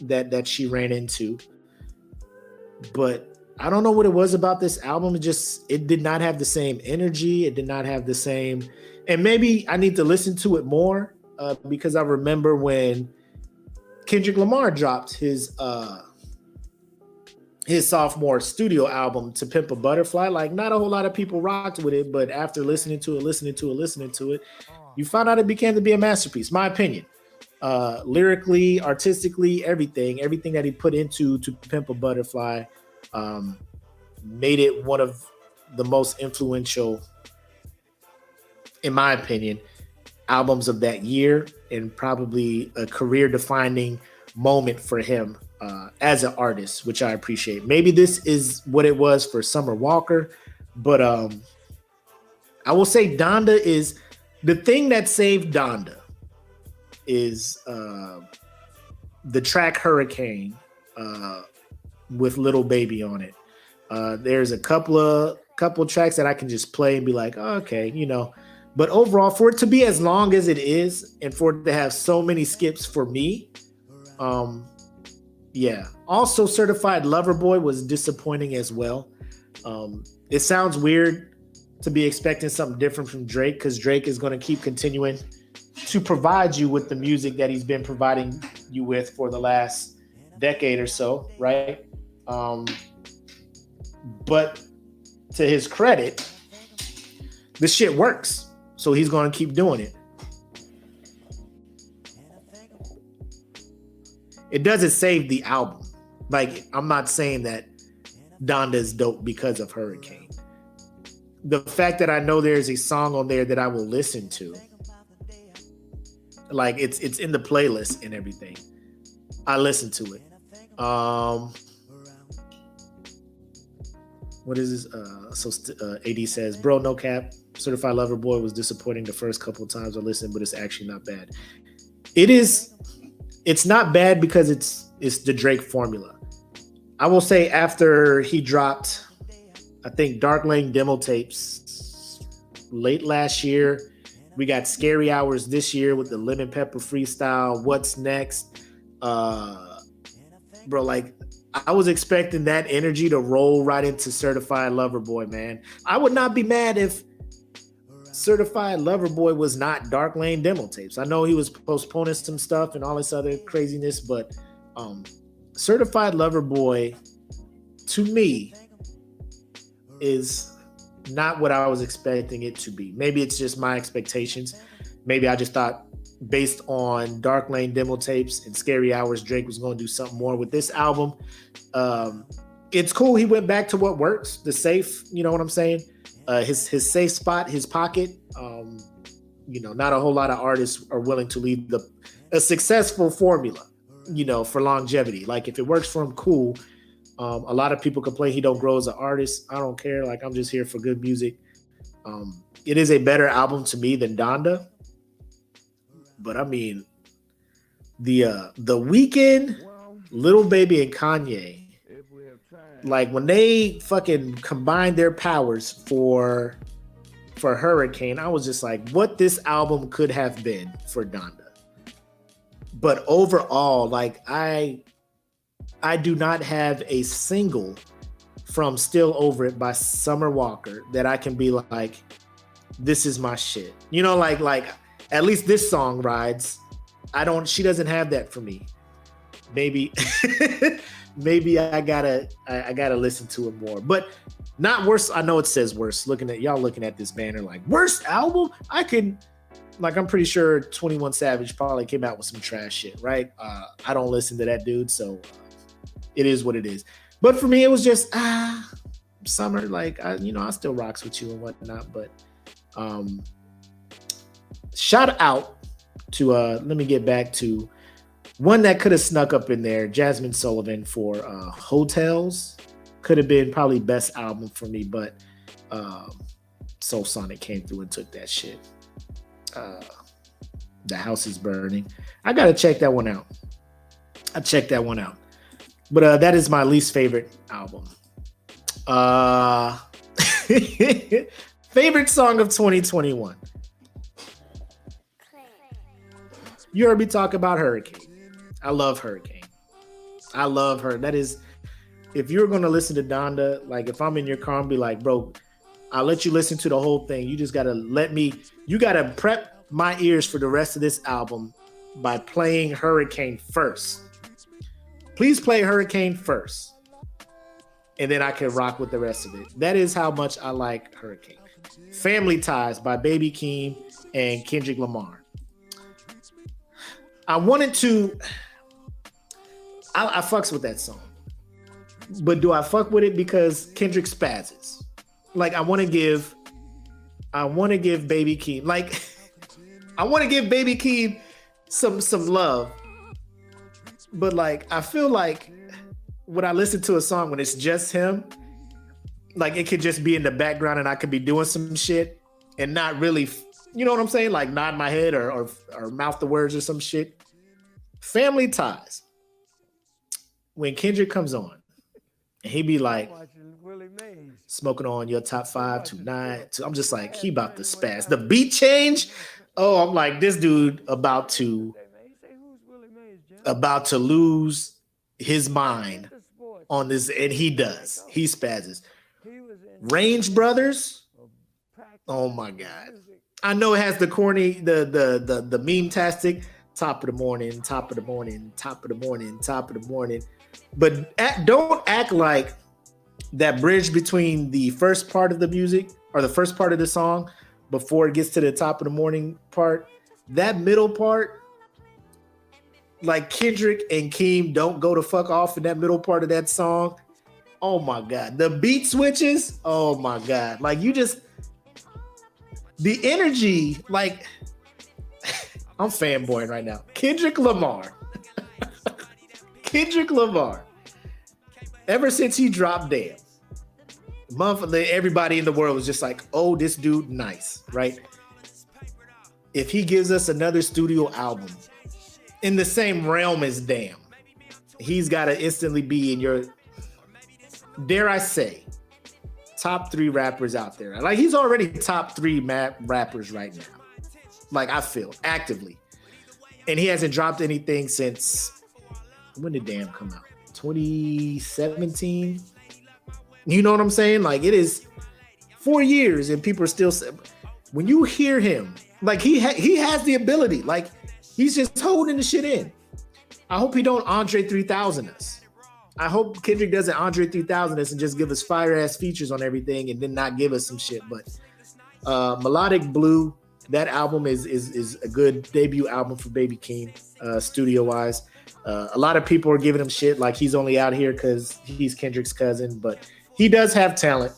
that she ran into. But I don't know what it was about this album. It did not have the same energy. It did not have the same, and maybe I need to listen to it more because I remember when Kendrick Lamar dropped his sophomore studio album, To Pimp a Butterfly. Like, not a whole lot of people rocked with it, but after listening to it, you found out it became to be a masterpiece. My opinion, lyrically, artistically, everything that he put into To Pimp a Butterfly made it one of the most influential, in my opinion, albums of that year, and probably a career-defining moment for him as an artist, which I appreciate. Maybe this is what it was for Summer Walker, but I will say Donda is the thing that saved Donda is the track Hurricane with Little Baby on it. There's a couple tracks that I can just play and be like, oh, okay, you know. But overall, for it to be as long as it is, and for it to have so many skips for me, yeah. Also, Certified Lover Boy was disappointing as well. It sounds weird to be expecting something different from Drake, because Drake is going to keep continuing to provide you with the music that he's been providing you with for the last decade or so, right? But to his credit, this shit works. So he's going to keep doing it. It doesn't save the album. Like, I'm not saying that Donda is dope because of Hurricane. The fact that I know there's a song on there that I will listen to, like it's in the playlist and everything, I listen to it. What is this? AD says, bro, no cap. Certified Lover Boy was disappointing the first couple of times I listened, but it's actually not bad. It's not bad because it's the Drake formula. I will say after he dropped, I think, Dark Lane demo tapes late last year, We got Scary Hours this year with the Lemon Pepper freestyle. What's next? Bro, like I was expecting that energy to roll right into Certified Lover Boy, man. I would not be mad if Certified Lover Boy was not Dark Lane demo tapes. I know he was postponing some stuff and all this other craziness, but Certified Lover Boy, to me, is not what I was expecting it to be. Maybe it's just my expectations. Maybe I just thought based on Dark Lane demo tapes and Scary Hours, Drake was going to do something more with this album. It's cool. He went back to what works, the safe, you know what I'm saying? His safe spot, his pocket. Not a whole lot of artists are willing to leave a successful formula, for longevity. Like if it works for him, cool. A lot of people complain he don't grow as an artist. I don't care. Like I'm just here for good music. It is a better album to me than Donda. But I mean, the Weeknd, Lil Baby, and Kanye, like when they fucking combined their powers for Hurricane, I was just like, what this album could have been for Donda. But overall, like I do not have a single from Still Over It by Summer Walker that I can be like, this is my shit. Like at least this song rides. She doesn't have that for me. Maybe I gotta listen to it more. But not worse. I know it says worse. Looking at this banner, like worst album. I'm pretty sure 21 Savage probably came out with some trash shit, right? I don't listen to that dude, so it is what it is. But for me, it was just Summer. Like I still rocks with you and whatnot. But shout out to let me get back to one that could have snuck up in there, Jasmine Sullivan for Hotels. Could have been probably best album for me, but Soul Sonic came through and took that shit. The House is Burning. I gotta check that one out. But that is my least favorite album. Favorite song of 2021. You heard me talk about Hurricane. I love Hurricane. I love her. That is, if you're going to listen to Donda, like if I'm in your car and be like, bro, I'll let you listen to the whole thing. You just got to you got to prep my ears for the rest of this album by playing Hurricane first. Please play Hurricane first. And then I can rock with the rest of it. That is how much I like Hurricane. Family Ties by Baby Keem and Kendrick Lamar. I fucks with that song. But do I fuck with it because Kendrick spazzes? Like I want to give Baby Keem, like I want to give Baby Keem some love. But like I feel like when I listen to a song when it's just him, like it could just be in the background and I could be doing some shit and not really, you know what I'm saying? Like nod my head or mouth the words or some shit. Family Ties. When Kendrick comes on, and he be like, smoking on your top 5 tonight. I'm just like, he about to spaz. The beat change. Oh, I'm like, this dude about to lose his mind on this, and he does. He spazzes. Range Brothers. Oh my God. I know it has the corny, the meme-tastic. Top of the morning, top of the morning, top of the morning, top of the morning. But don't act like that bridge between the first part of the music or the first part of the song before it gets to the top of the morning part. That middle part, like Kendrick and Keem don't go to fuck off in that middle part of that song. Oh my God. The beat switches. Oh my God. Like the energy, like I'm fanboying right now. Kendrick Lamar. Ever since he dropped Damn, everybody in the world was just like, oh, this dude nice, right? If he gives us another studio album in the same realm as Damn, he's got to instantly be in your, dare I say, top 3 rappers out there. Like he's already top 3 rappers right now. Like I feel actively, and he hasn't dropped anything since when did Damn come out? 2017. You know what I'm saying? Like it is 4 years, and people are still. When you hear him, like he has the ability, like he's just holding the shit in. I hope he don't Andre 3000 us. I hope Kendrick doesn't Andre 3000 us and just give us fire ass features on everything and then not give us some shit. But Melodic Blue, that album is a good debut album for Baby Keem, studio wise. A lot of people are giving him shit like he's only out here because he's Kendrick's cousin, but he does have talent.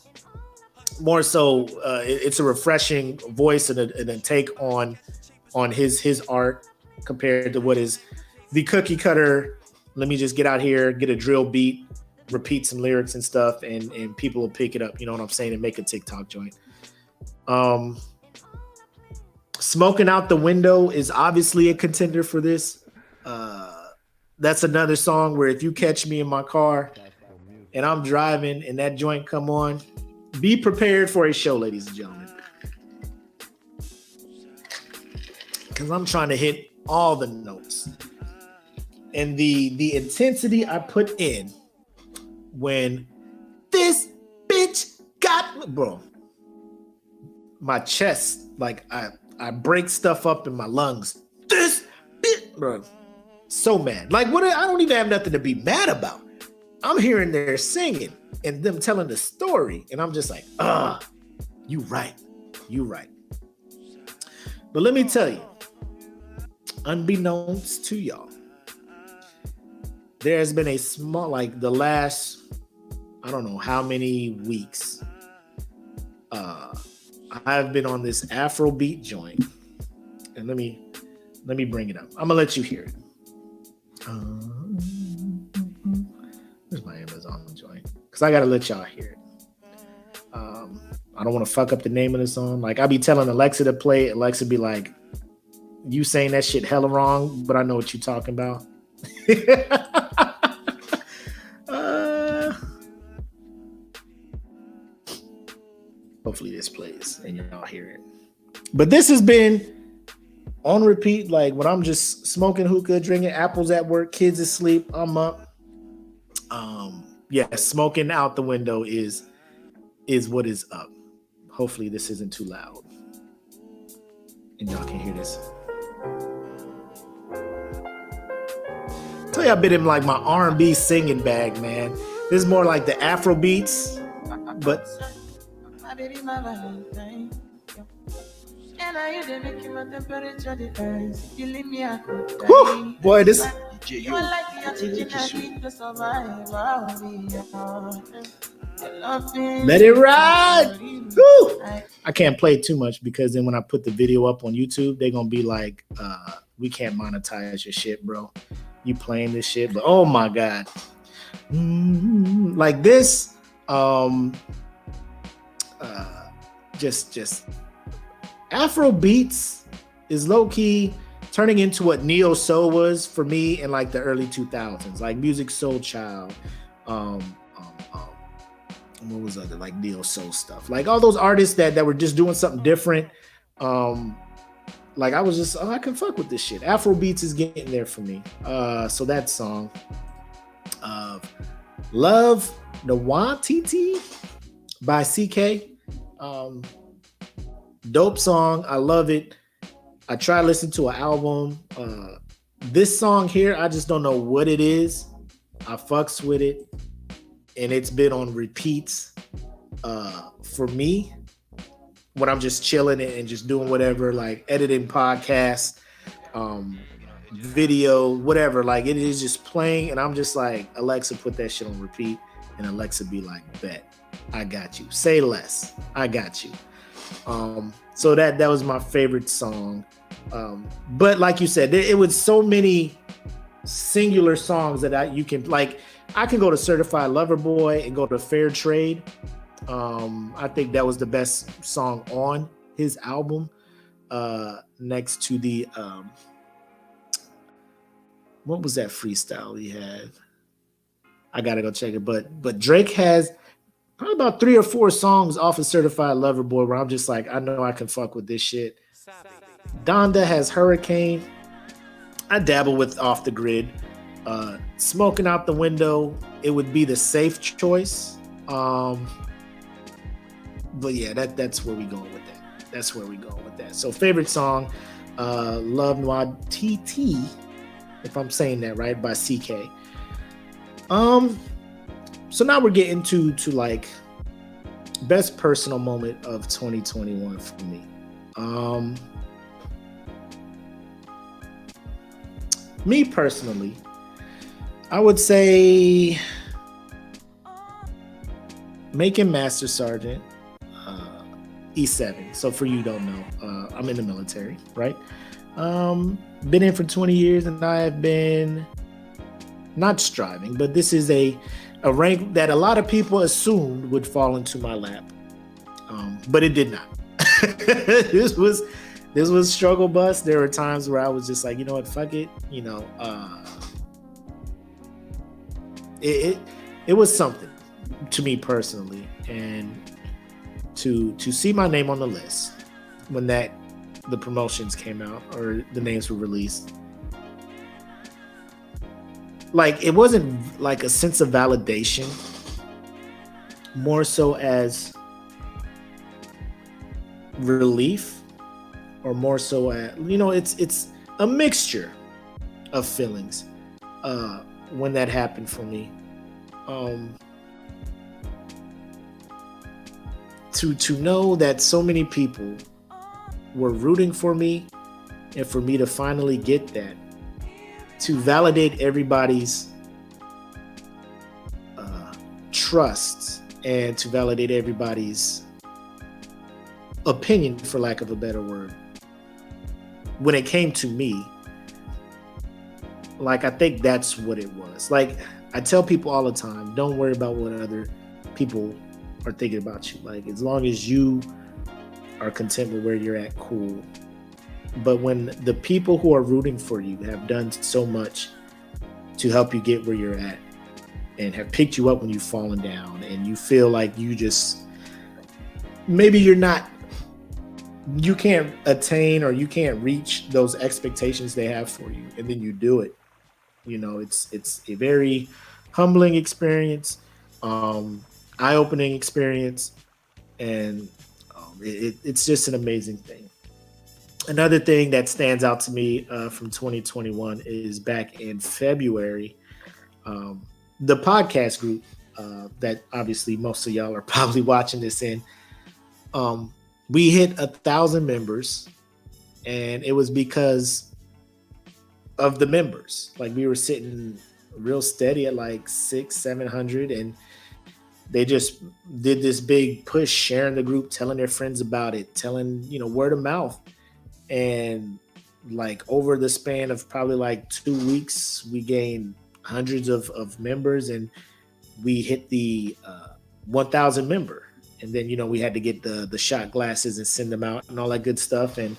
More so, it's a refreshing voice and a take on his art compared to what is the cookie cutter. Let me just get out here, get a drill beat, repeat some lyrics and stuff, and people will pick it up. You know what I'm saying? And make a TikTok joint. Smoking Out the Window is obviously a contender for this. That's another song where if you catch me in my car and I'm driving and that joint come on, be prepared for a show, ladies and gentlemen. Because I'm trying to hit all the notes. And the intensity I put in when this bitch got, bro, my chest, like I break stuff up in my lungs. This bitch, bro, so mad. Like what? I don't even have nothing to be mad about. I'm hearing their singing and them telling the story, and I'm just like, you right. But let me tell you, unbeknownst to y'all, there has been a small, like the last, I don't know how many weeks, I've been on this Afrobeat joint, and let me bring it up. I'm gonna let you hear it. Where's my Amazon joint? Because I gotta let y'all hear it. I don't want to fuck up the name of the song. Like I be telling Alexa to play it. Alexa be like, "You saying that shit hella wrong," but I know what you're talking about. Hopefully this plays and y'all hear it. But this has been on repeat. Like when I'm just smoking hookah, drinking apples at work, kids asleep, I'm up. Yeah, Smoking Out the Window is what is up. Hopefully this isn't too loud and y'all can hear this. Tell you I've been in like my R&B singing bag, man. This is more like the Afro beats, but whew, boy, this. Let it ride. Woo. I can't play too much because then when I put the video up on YouTube, they're gonna be like, we can't monetize your shit, bro. You playing this shit, but oh my god. Like this, just Afro beats is low-key turning into what neo soul was for me in like the early 2000s, like Music Soul Child, what was other like neo soul stuff, like all those artists that were just doing something different. Like I was just, I can fuck with this shit. Afro beats is getting there for me. So that song, Love Nwantiti by CK. Dope song. I love it. I try to listen to an album. This song here, I just don't know what it is. I fucks with it. And it's been on repeats for me when I'm just chilling and just doing whatever, like editing podcasts, video, whatever. Like it is just playing and I'm just like, Alexa, put that shit on repeat. And Alexa be like, bet, I got you. Say less, I got you. So that was my favorite song. But like you said, it was so many singular songs that you can, like, I can go to Certified Lover Boy and go to Fair Trade. I think that was the best song on his album. Next to the what was that freestyle he had? I gotta go check it. But Drake has probably about 3 or 4 songs off of Certified Lover Boy where I'm just like, I know I can fuck with this shit. Donda has Hurricane. I dabble with Off the Grid. Smoking Out the Window, it would be the safe choice. But yeah, that's where we going with that. That's where we going with that. So favorite song, Love Noir TT, if I'm saying that right, by CK. So now we're getting to like best personal moment of 2021 for me. Me personally, I would say making Master Sergeant E7. So for you who don't know, I'm in the military, right? Been in for 20 years, and I have been not striving, but this is a rank that a lot of people assumed would fall into my lap, but it did not. This was struggle bus. There were times where I was just like, you know what, fuck it. You know, it was something to me personally, and to see my name on the list when the promotions came out or the names were released. Like, it wasn't like a sense of validation, more so as relief, or more so as, you know, it's a mixture of feelings when that happened for me. To know that so many people were rooting for me, and for me to finally get that, to validate everybody's trust, and to validate everybody's opinion, for lack of a better word, when it came to me. Like, I think that's what it was. Like, I tell people all the time, don't worry about what other people are thinking about you. Like, as long as you are content with where you're at, cool. But when the people who are rooting for you have done so much to help you get where you're at, and have picked you up when you've fallen down, and you feel like you just, maybe you can't attain, or you can't reach those expectations they have for you, and then you do it. You know, it's a very humbling experience, eye-opening experience, and it's just an amazing thing. Another thing that stands out to me from 2021 is back in February, the podcast group that obviously most of y'all are probably watching this in, we hit 1,000 members, and it was because of the members. Like, we were sitting real steady at like 600-700, and they just did this big push, sharing the group, telling their friends about it, telling, you know, word of mouth. And like, over the span of probably like 2 weeks, we gained hundreds of members, and we hit the 1,000 member. And then, you know, we had to get the shot glasses and send them out and all that good stuff. And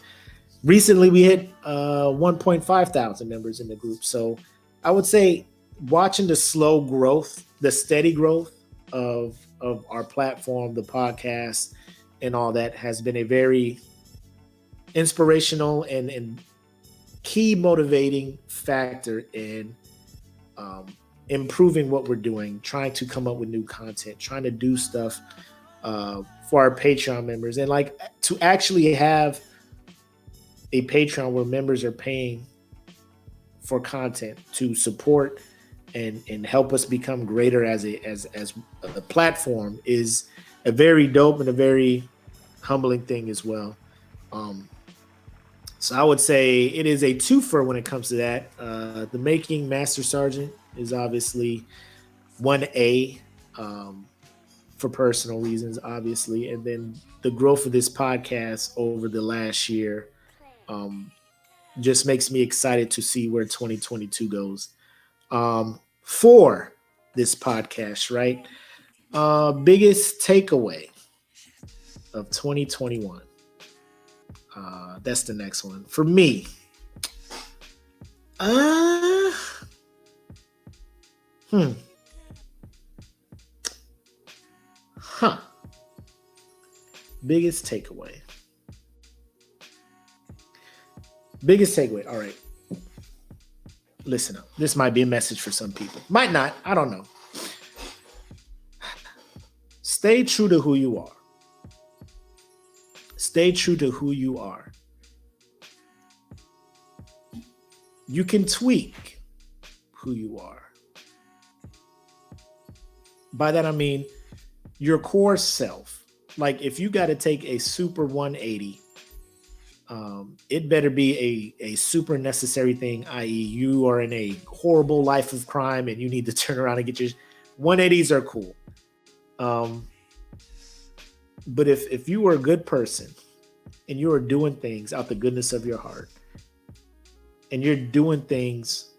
recently we hit 1.5 thousand members in the group. So I would say watching the slow growth, the steady growth of our platform, the podcast, and all that has been a very inspirational and key motivating factor in improving what we're doing, trying to come up with new content, trying to do stuff for our Patreon members, and like to actually have a Patreon where members are paying for content to support and help us become greater as a platform is a very dope and a very humbling thing as well. So I would say it is a twofer when it comes to that. The making Master Sergeant is obviously 1A for personal reasons, obviously. And then the growth of this podcast over the last year just makes me excited to see where 2022 goes. For this podcast, right? Biggest takeaway of 2021. That's the next one. For me, Biggest takeaway. Biggest takeaway. All right. Listen up. This might be a message for some people. Might not. I don't know. Stay true to who you are. Stay true to who you are. You can tweak who you are. By that I mean your core self. Like if you got to take a super 180, it better be a super necessary thing, i.e. you are in a horrible life of crime and you need to turn around and get your 180s are cool. But if you are a good person and you are doing things out the goodness of your heart and you're doing things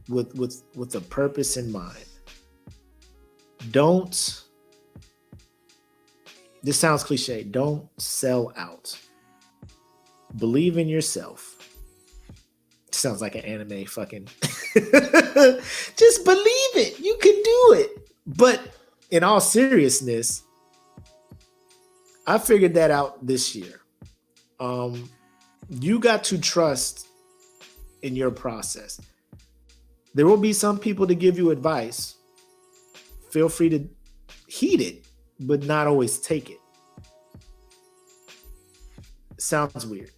with a purpose in mind, this sounds cliche, don't sell out. Believe in yourself. Sounds like an anime fucking. Just believe it. You can do it. But in all seriousness, I figured that out this year. You got to trust in your process. There will be some people to give you advice. Feel free to heed it, but not always take it. Sounds weird.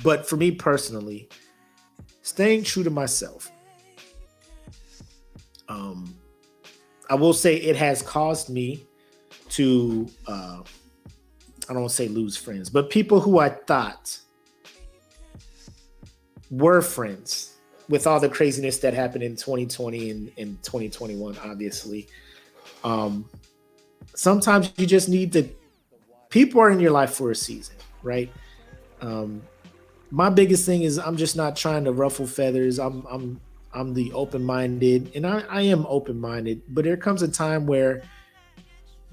But for me personally, staying true to myself, I will say it has caused me to, I don't want to say lose friends, but people who I thought were friends with all the craziness that happened in 2020 and 2021, obviously. Sometimes you just need to, people are in your life for a season, right? My biggest thing is I'm just not trying to ruffle feathers. I'm the open-minded, and I am open-minded, but there comes a time where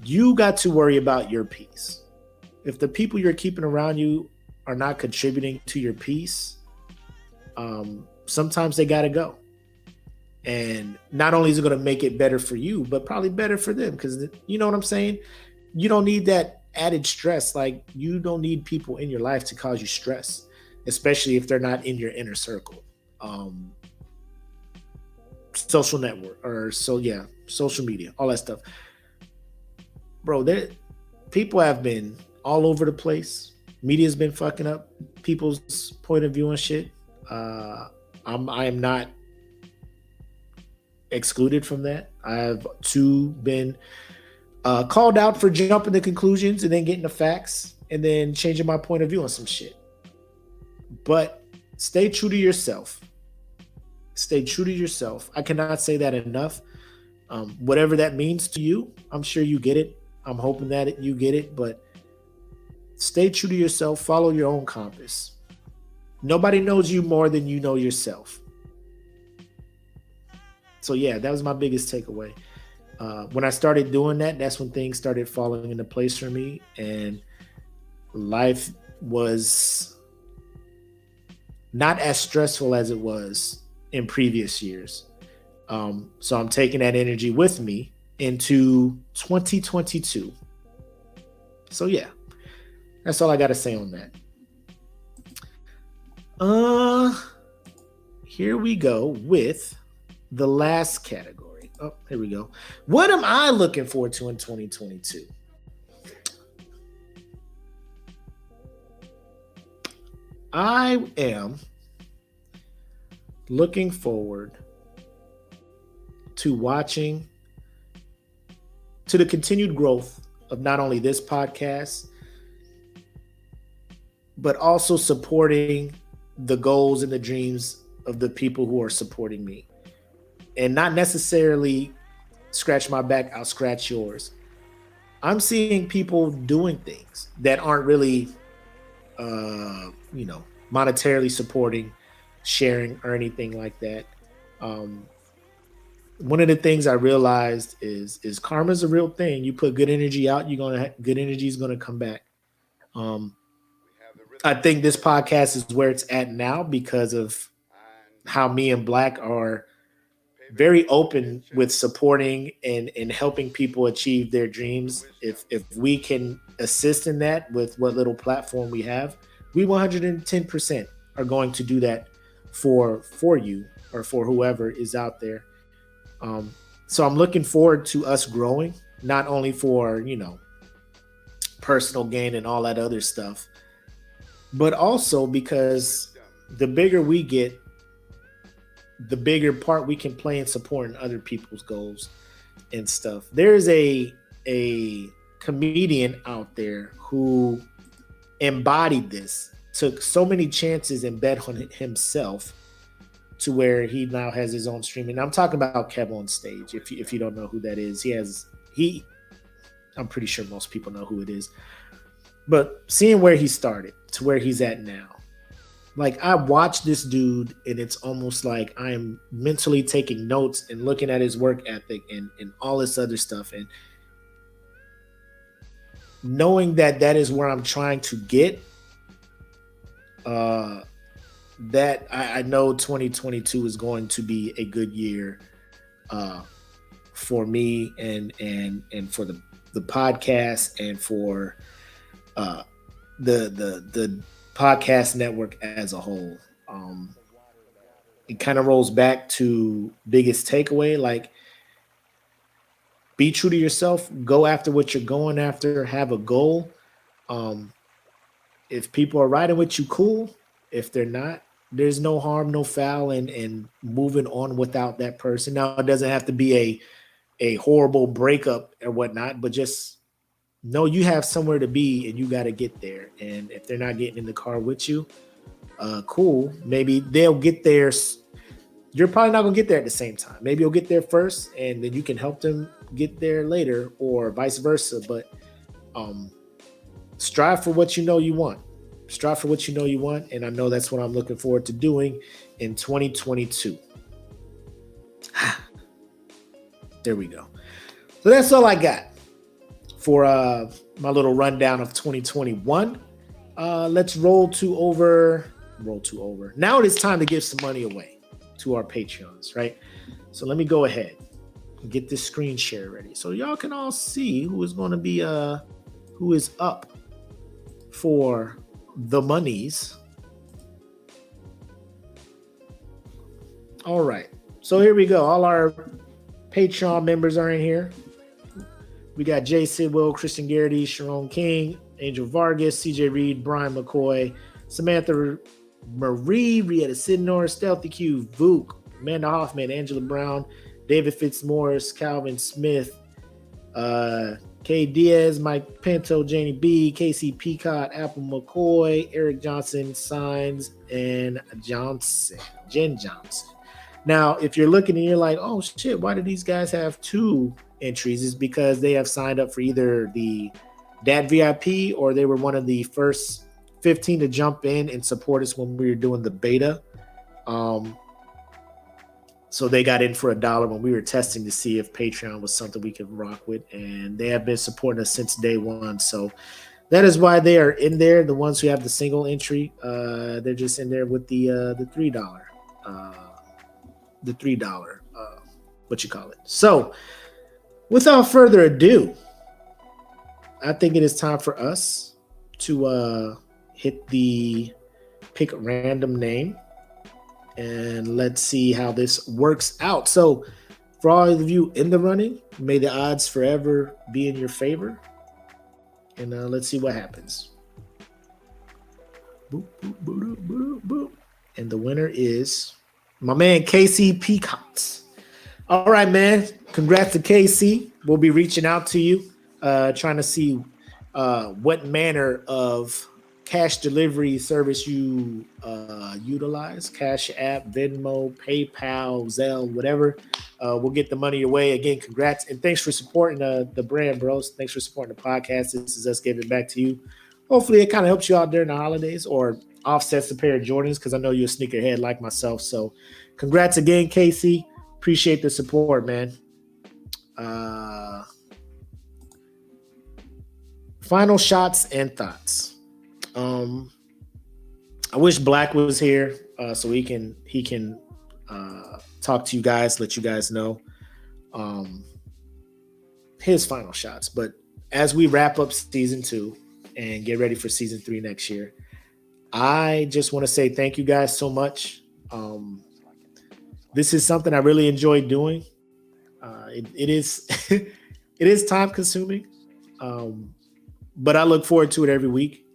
you got to worry about your peace. If the people you're keeping around you are not contributing to your peace, sometimes they got to go. And not only is it going to make it better for you, but probably better for them, because you know what I'm saying? You don't need that added stress. Like, you don't need people in your life to cause you stress, especially if they're not in your inner circle. Social network social media, all that stuff. Bro, people have been all over the place. Media's been fucking up people's point of view and shit. I am not excluded from that. I've too been called out for jumping to conclusions and then getting the facts and then changing my point of view on some shit. But stay true to yourself. Stay true to yourself. I cannot say that enough. Whatever that means to you, I'm sure you get it. I'm hoping that you get it, but stay true to yourself. Follow your own compass. Nobody knows you more than you know yourself. So yeah, that was my biggest takeaway. When I started doing that, that's when things started falling into place for me, and life was not as stressful as it was in previous years. So I'm taking that energy with me into 2022. So yeah, that's all I got to say on that. Here we go with the last category. Oh, here we go. What am I looking forward to in 2022? I am looking forward to watching to the continued growth of not only this podcast, but also supporting the goals and the dreams of the people who are supporting me. And not necessarily scratch my back, I'll scratch yours. I'm seeing people doing things that aren't really, monetarily supporting, sharing, or anything like that. One of the things I realized is karma's a real thing. You put good energy out, good energy is gonna come back. I think this podcast is where it's at now because of how me and Black are very open with supporting and helping people achieve their dreams. If we can assist in that with what little platform we have, we 110% are going to do that for you or for whoever is out there. So I'm looking forward to us growing, not only for, personal gain and all that other stuff, but also because the bigger we get, the bigger part we can play in supporting other people's goals and stuff. There's a comedian out there who embodied this, took so many chances and bet on it himself to where he now has his own streaming. I'm talking about Kev on Stage. If you don't know who that is, I'm pretty sure most people know who it is. But seeing where he started to where he's at now, like, I watch this dude and it's almost like I am mentally taking notes and looking at his work ethic and all this other stuff. And knowing that is where I'm trying to get, that I know 2022 is going to be a good year for me and for the podcast and for the podcast network as a whole. It kind of rolls back to biggest takeaway, like, be true to yourself, go after what you're going after, have a goal. If people are riding with you, cool. If they're not, there's no harm, no foul in moving on without that person. Now, it doesn't have to be a horrible breakup or whatnot, but just know you have somewhere to be and you got to get there. And if they're not getting in the car with you, cool. Maybe they'll get there. You're probably not going to get there at the same time. Maybe you'll get there first and then you can help them get there later, or vice versa. But strive for what you know you want. Strive for what you know you want. And I know that's what I'm looking forward to doing in 2022. There we go. So that's all I got for my little rundown of 2021. Let's roll to over. Now it is time to give some money away to our Patreons, right? So let me go ahead and get this screen share ready so y'all can all see who is going to be who is up for the monies. All right. So here we go. All our Patreon members are in here. We got Jay Sidwell, Christian Garrity, Sharon King, Angel Vargas, CJ Reed, Brian McCoy, Samantha Marie, Rietta Sidnor, Stealthy Q, Vuk, Amanda Hoffman, Angela Brown, David Fitzmaurice, Calvin Smith, Kay Diaz, Mike Pinto, Janie B, Casey Peacock, Apple McCoy, Eric Johnson, Signs, and Jen Johnson. Now, if you're looking and you're like, oh shit, why do these guys have two entries? Is because they have signed up for either the Dad VIP or they were one of the first 15 to jump in and support us when we were doing the beta. So they got in for $1 when we were testing to see if Patreon was something we could rock with, and they have been supporting us since day one. So that is why they are in there. The ones who have the single entry, they're just in there with the $3. The $3, what you call it. So without further ado, I think it is time for us to hit the pick random name, and let's see how this works out. So for all of you in the running, may the odds forever be in your favor, and let's see what happens. Boop, boop, boop, boop, boop, boop. And the winner is my man KC Peacocks. All right, man. Congrats to KC. We'll be reaching out to you, trying to see what manner of cash delivery service you utilize. Cash App, Venmo, PayPal, Zelle, whatever. We'll get the money your way. Again, congrats. And thanks for supporting the brand, bros. Thanks for supporting the podcast. This is us giving back to you. Hopefully it kind of helps you out during the holidays or offsets a pair of Jordans, because I know you're a sneakerhead like myself. So congrats again, Casey. Appreciate the support, man. Final shots and thoughts. I wish Black was here so he can talk to you guys, let you guys know his final shots. But as we wrap up season 2 and get ready for season 3 next year, I just want to say thank you guys so much. This is something I really enjoy doing. It is it is time consuming, but I look forward to it every week.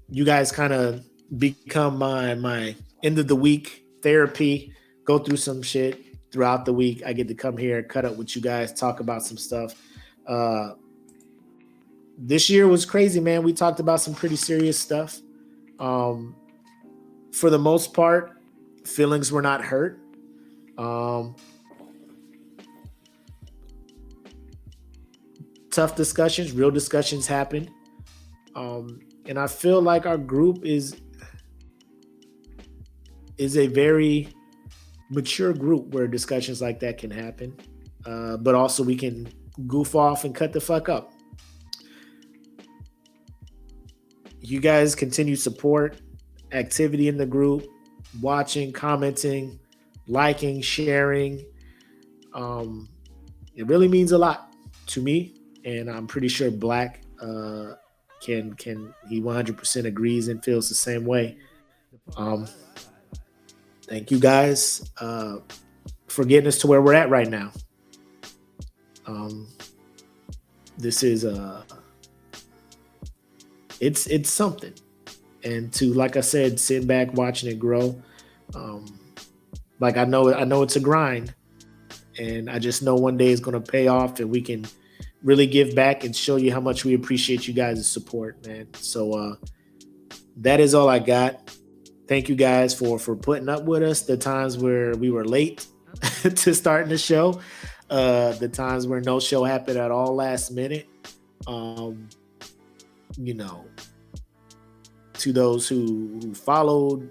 You guys kind of become my end of the week therapy. Go through some shit throughout the week. I get to come here, cut up with you guys, talk about some stuff. This year was crazy, man. We talked about some pretty serious stuff. For the most part, feelings were not hurt. Tough discussions, real discussions happened. And I feel like our group is a very mature group where discussions like that can happen. But also we can goof off and cut the fuck up. You guys continue support, activity in the group, watching, commenting, liking, sharing. It really means a lot to me, and I'm pretty sure Black can he 100% agrees and feels the same way. Thank you guys for getting us to where we're at right now. This is it's something, and to, like I said, sit back watching it grow. Like I know it's a grind, and I just know one day it's going to pay off, and we can really give back and show you how much we appreciate you guys' support, man. So that is all I got. Thank you guys for putting up with us the times where we were late to starting the show, the times where no show happened at all last minute. To those who followed,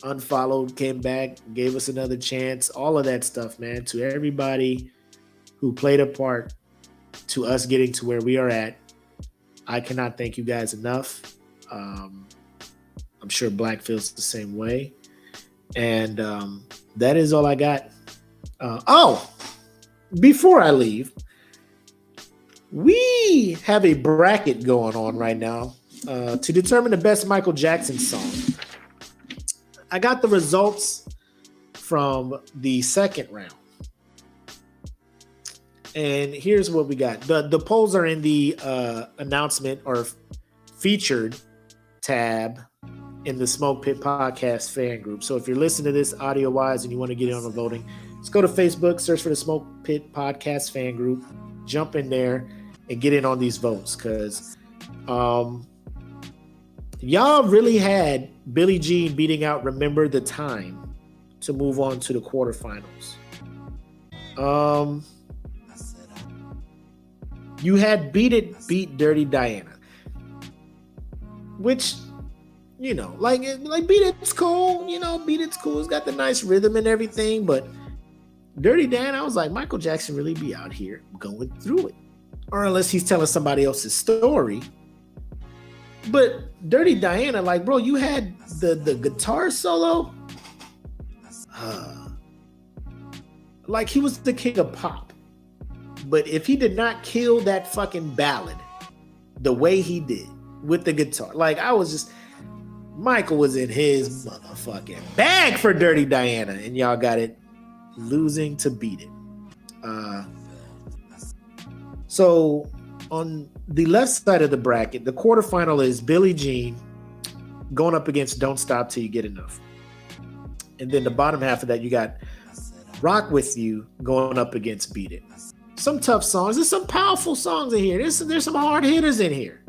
unfollowed, came back, gave us another chance, all of that stuff, man. To everybody who played a part to us getting to where we are at, I cannot thank you guys enough. I'm sure Black feels the same way. And that is all I got. Before I leave, we have a bracket going on right now to determine the best Michael Jackson song. I got the results from the second round. And here's what we got. The polls are in the announcement or featured tab in the SmokePit podcast fan group. So if you're listening to this audio-wise and you want to get in on the voting, just go to Facebook, search for the SmokePit podcast fan group, jump in there, and get in on these votes, because y'all really had Billie Jean beating out Remember the Time to move on to the quarterfinals. You had Beat Dirty Diana, which, like Beat It's cool. Beat It's cool. It's got the nice rhythm and everything, but Dirty Diana, I was like, Michael Jackson really be out here going through it. Or unless he's telling somebody else's story. But Dirty Diana, like, bro, you had the guitar solo. Like, he was the king of pop. But if he did not kill that fucking ballad the way he did with the guitar, like, Michael was in his motherfucking bag for Dirty Diana, and y'all got it losing to Beat It. So on the left side of the bracket, the quarterfinal is Billie Jean going up against Don't Stop Till You Get Enough. And then the bottom half of that, you got Rock With You going up against Beat It. Some tough songs. There's some powerful songs in here. There's some hard hitters in here.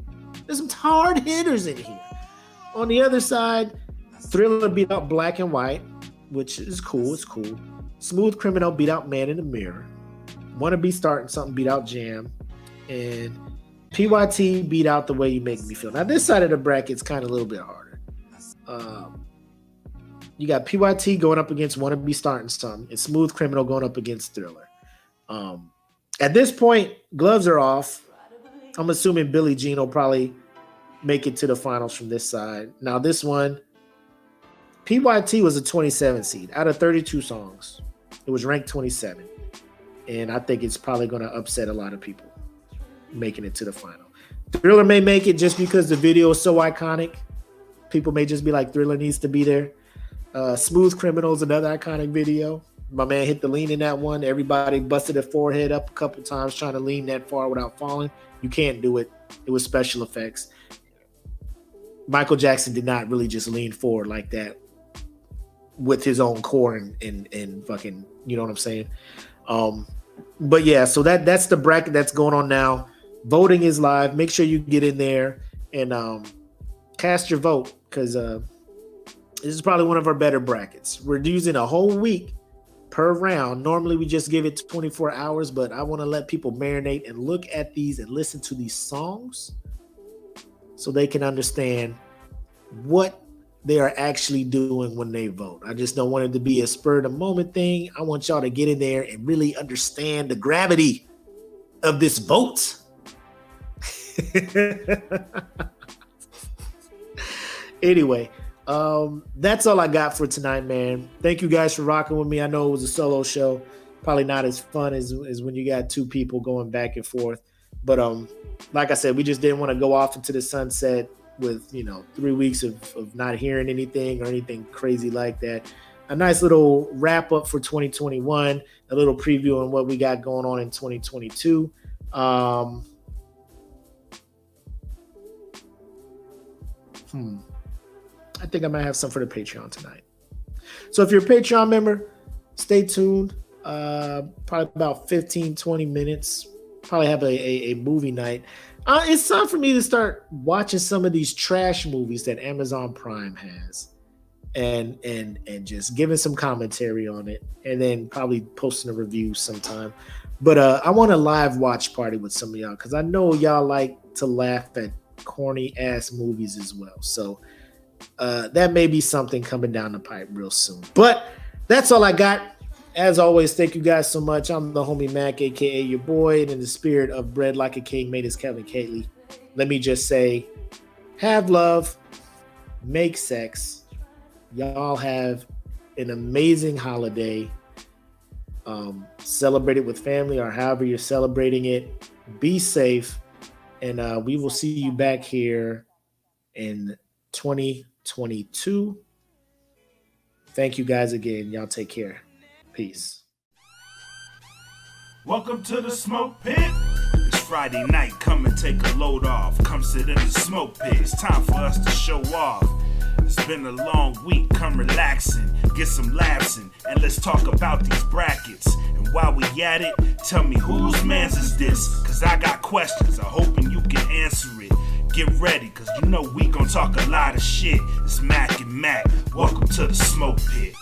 On the other side, Thriller beat out Black and White, which is cool. It's cool. Smooth Criminal beat out Man in the Mirror. Wanna Be Starting Something beat out Jam. And PYT beat out The Way You Make Me Feel. Now, this side of the bracket's kind of a little bit harder. You got PYT going up against Wanna Be Starting Something, and Smooth Criminal going up against Thriller. At this point, gloves are off. I'm assuming Billie Jean will probably make it to the finals from this side. Now, this one, PYT was a 27 seed out of 32 songs. It was ranked 27. And I think it's probably going to upset a lot of people making it to the final. Thriller may make it just because the video is so iconic. People may just be like, Thriller needs to be there. Smooth Criminals, another iconic video. My man hit the lean in that one. Everybody busted their forehead up a couple times trying to lean that far without falling. You can't do it. It was special effects. Michael Jackson did not really just lean forward like that with his own core and fucking, you know what I'm saying? But yeah, so that's the bracket that's going on now. Voting is live. Make sure you get in there and cast your vote, because this is probably one of our better brackets. We're using a whole week per round. Normally we just give it 24 hours, but I want to let people marinate and look at these and listen to these songs so they can understand what they are actually doing when they vote. I just don't want it to be a spur of the moment thing. I want y'all to get in there and really understand the gravity of this vote. Anyway, that's all I got for tonight, man. Thank you guys for rocking with me. I know it was a solo show, probably not as fun as when you got two people going back and forth. But like I said, we just didn't want to go off into the sunset with 3 weeks of not hearing anything or anything crazy like that. A nice little wrap up for 2021, a little preview on what we got going on in 2022. I think I might have some for the Patreon tonight. So if you're a Patreon member, stay tuned. Probably about 15, 20 minutes. Probably have a movie night. It's time for me to start watching some of these trash movies that Amazon Prime has and just giving some commentary on it, and then probably posting a review sometime. But I want a live watch party with some of y'all, because I know y'all like to laugh at corny ass movies as well. So that may be something coming down the pipe real soon. But that's all I got. As always, thank you guys so much. I'm the homie Mac, aka your boy, and in the spirit of bread like a king made us Kevin Catley, let me just say, have love, make sex. Y'all have an amazing holiday. Celebrate it with family or however you're celebrating it. Be safe, and we will see you back here in 2022. Thank you guys again. Y'all take care. Peace. Welcome to the Smoke Pit. It's Friday night, come and take a load off. Come sit in the Smoke Pit, it's time for us to show off. It's been a long week, come relaxing, get some laughs in, and let's talk about these brackets. And while we at it, tell me whose man's is this? Cause I got questions, I'm hoping you can answer it. Get ready, cause we gon' talk a lot of shit. It's Mac and Mac, welcome to the Smoke Pit.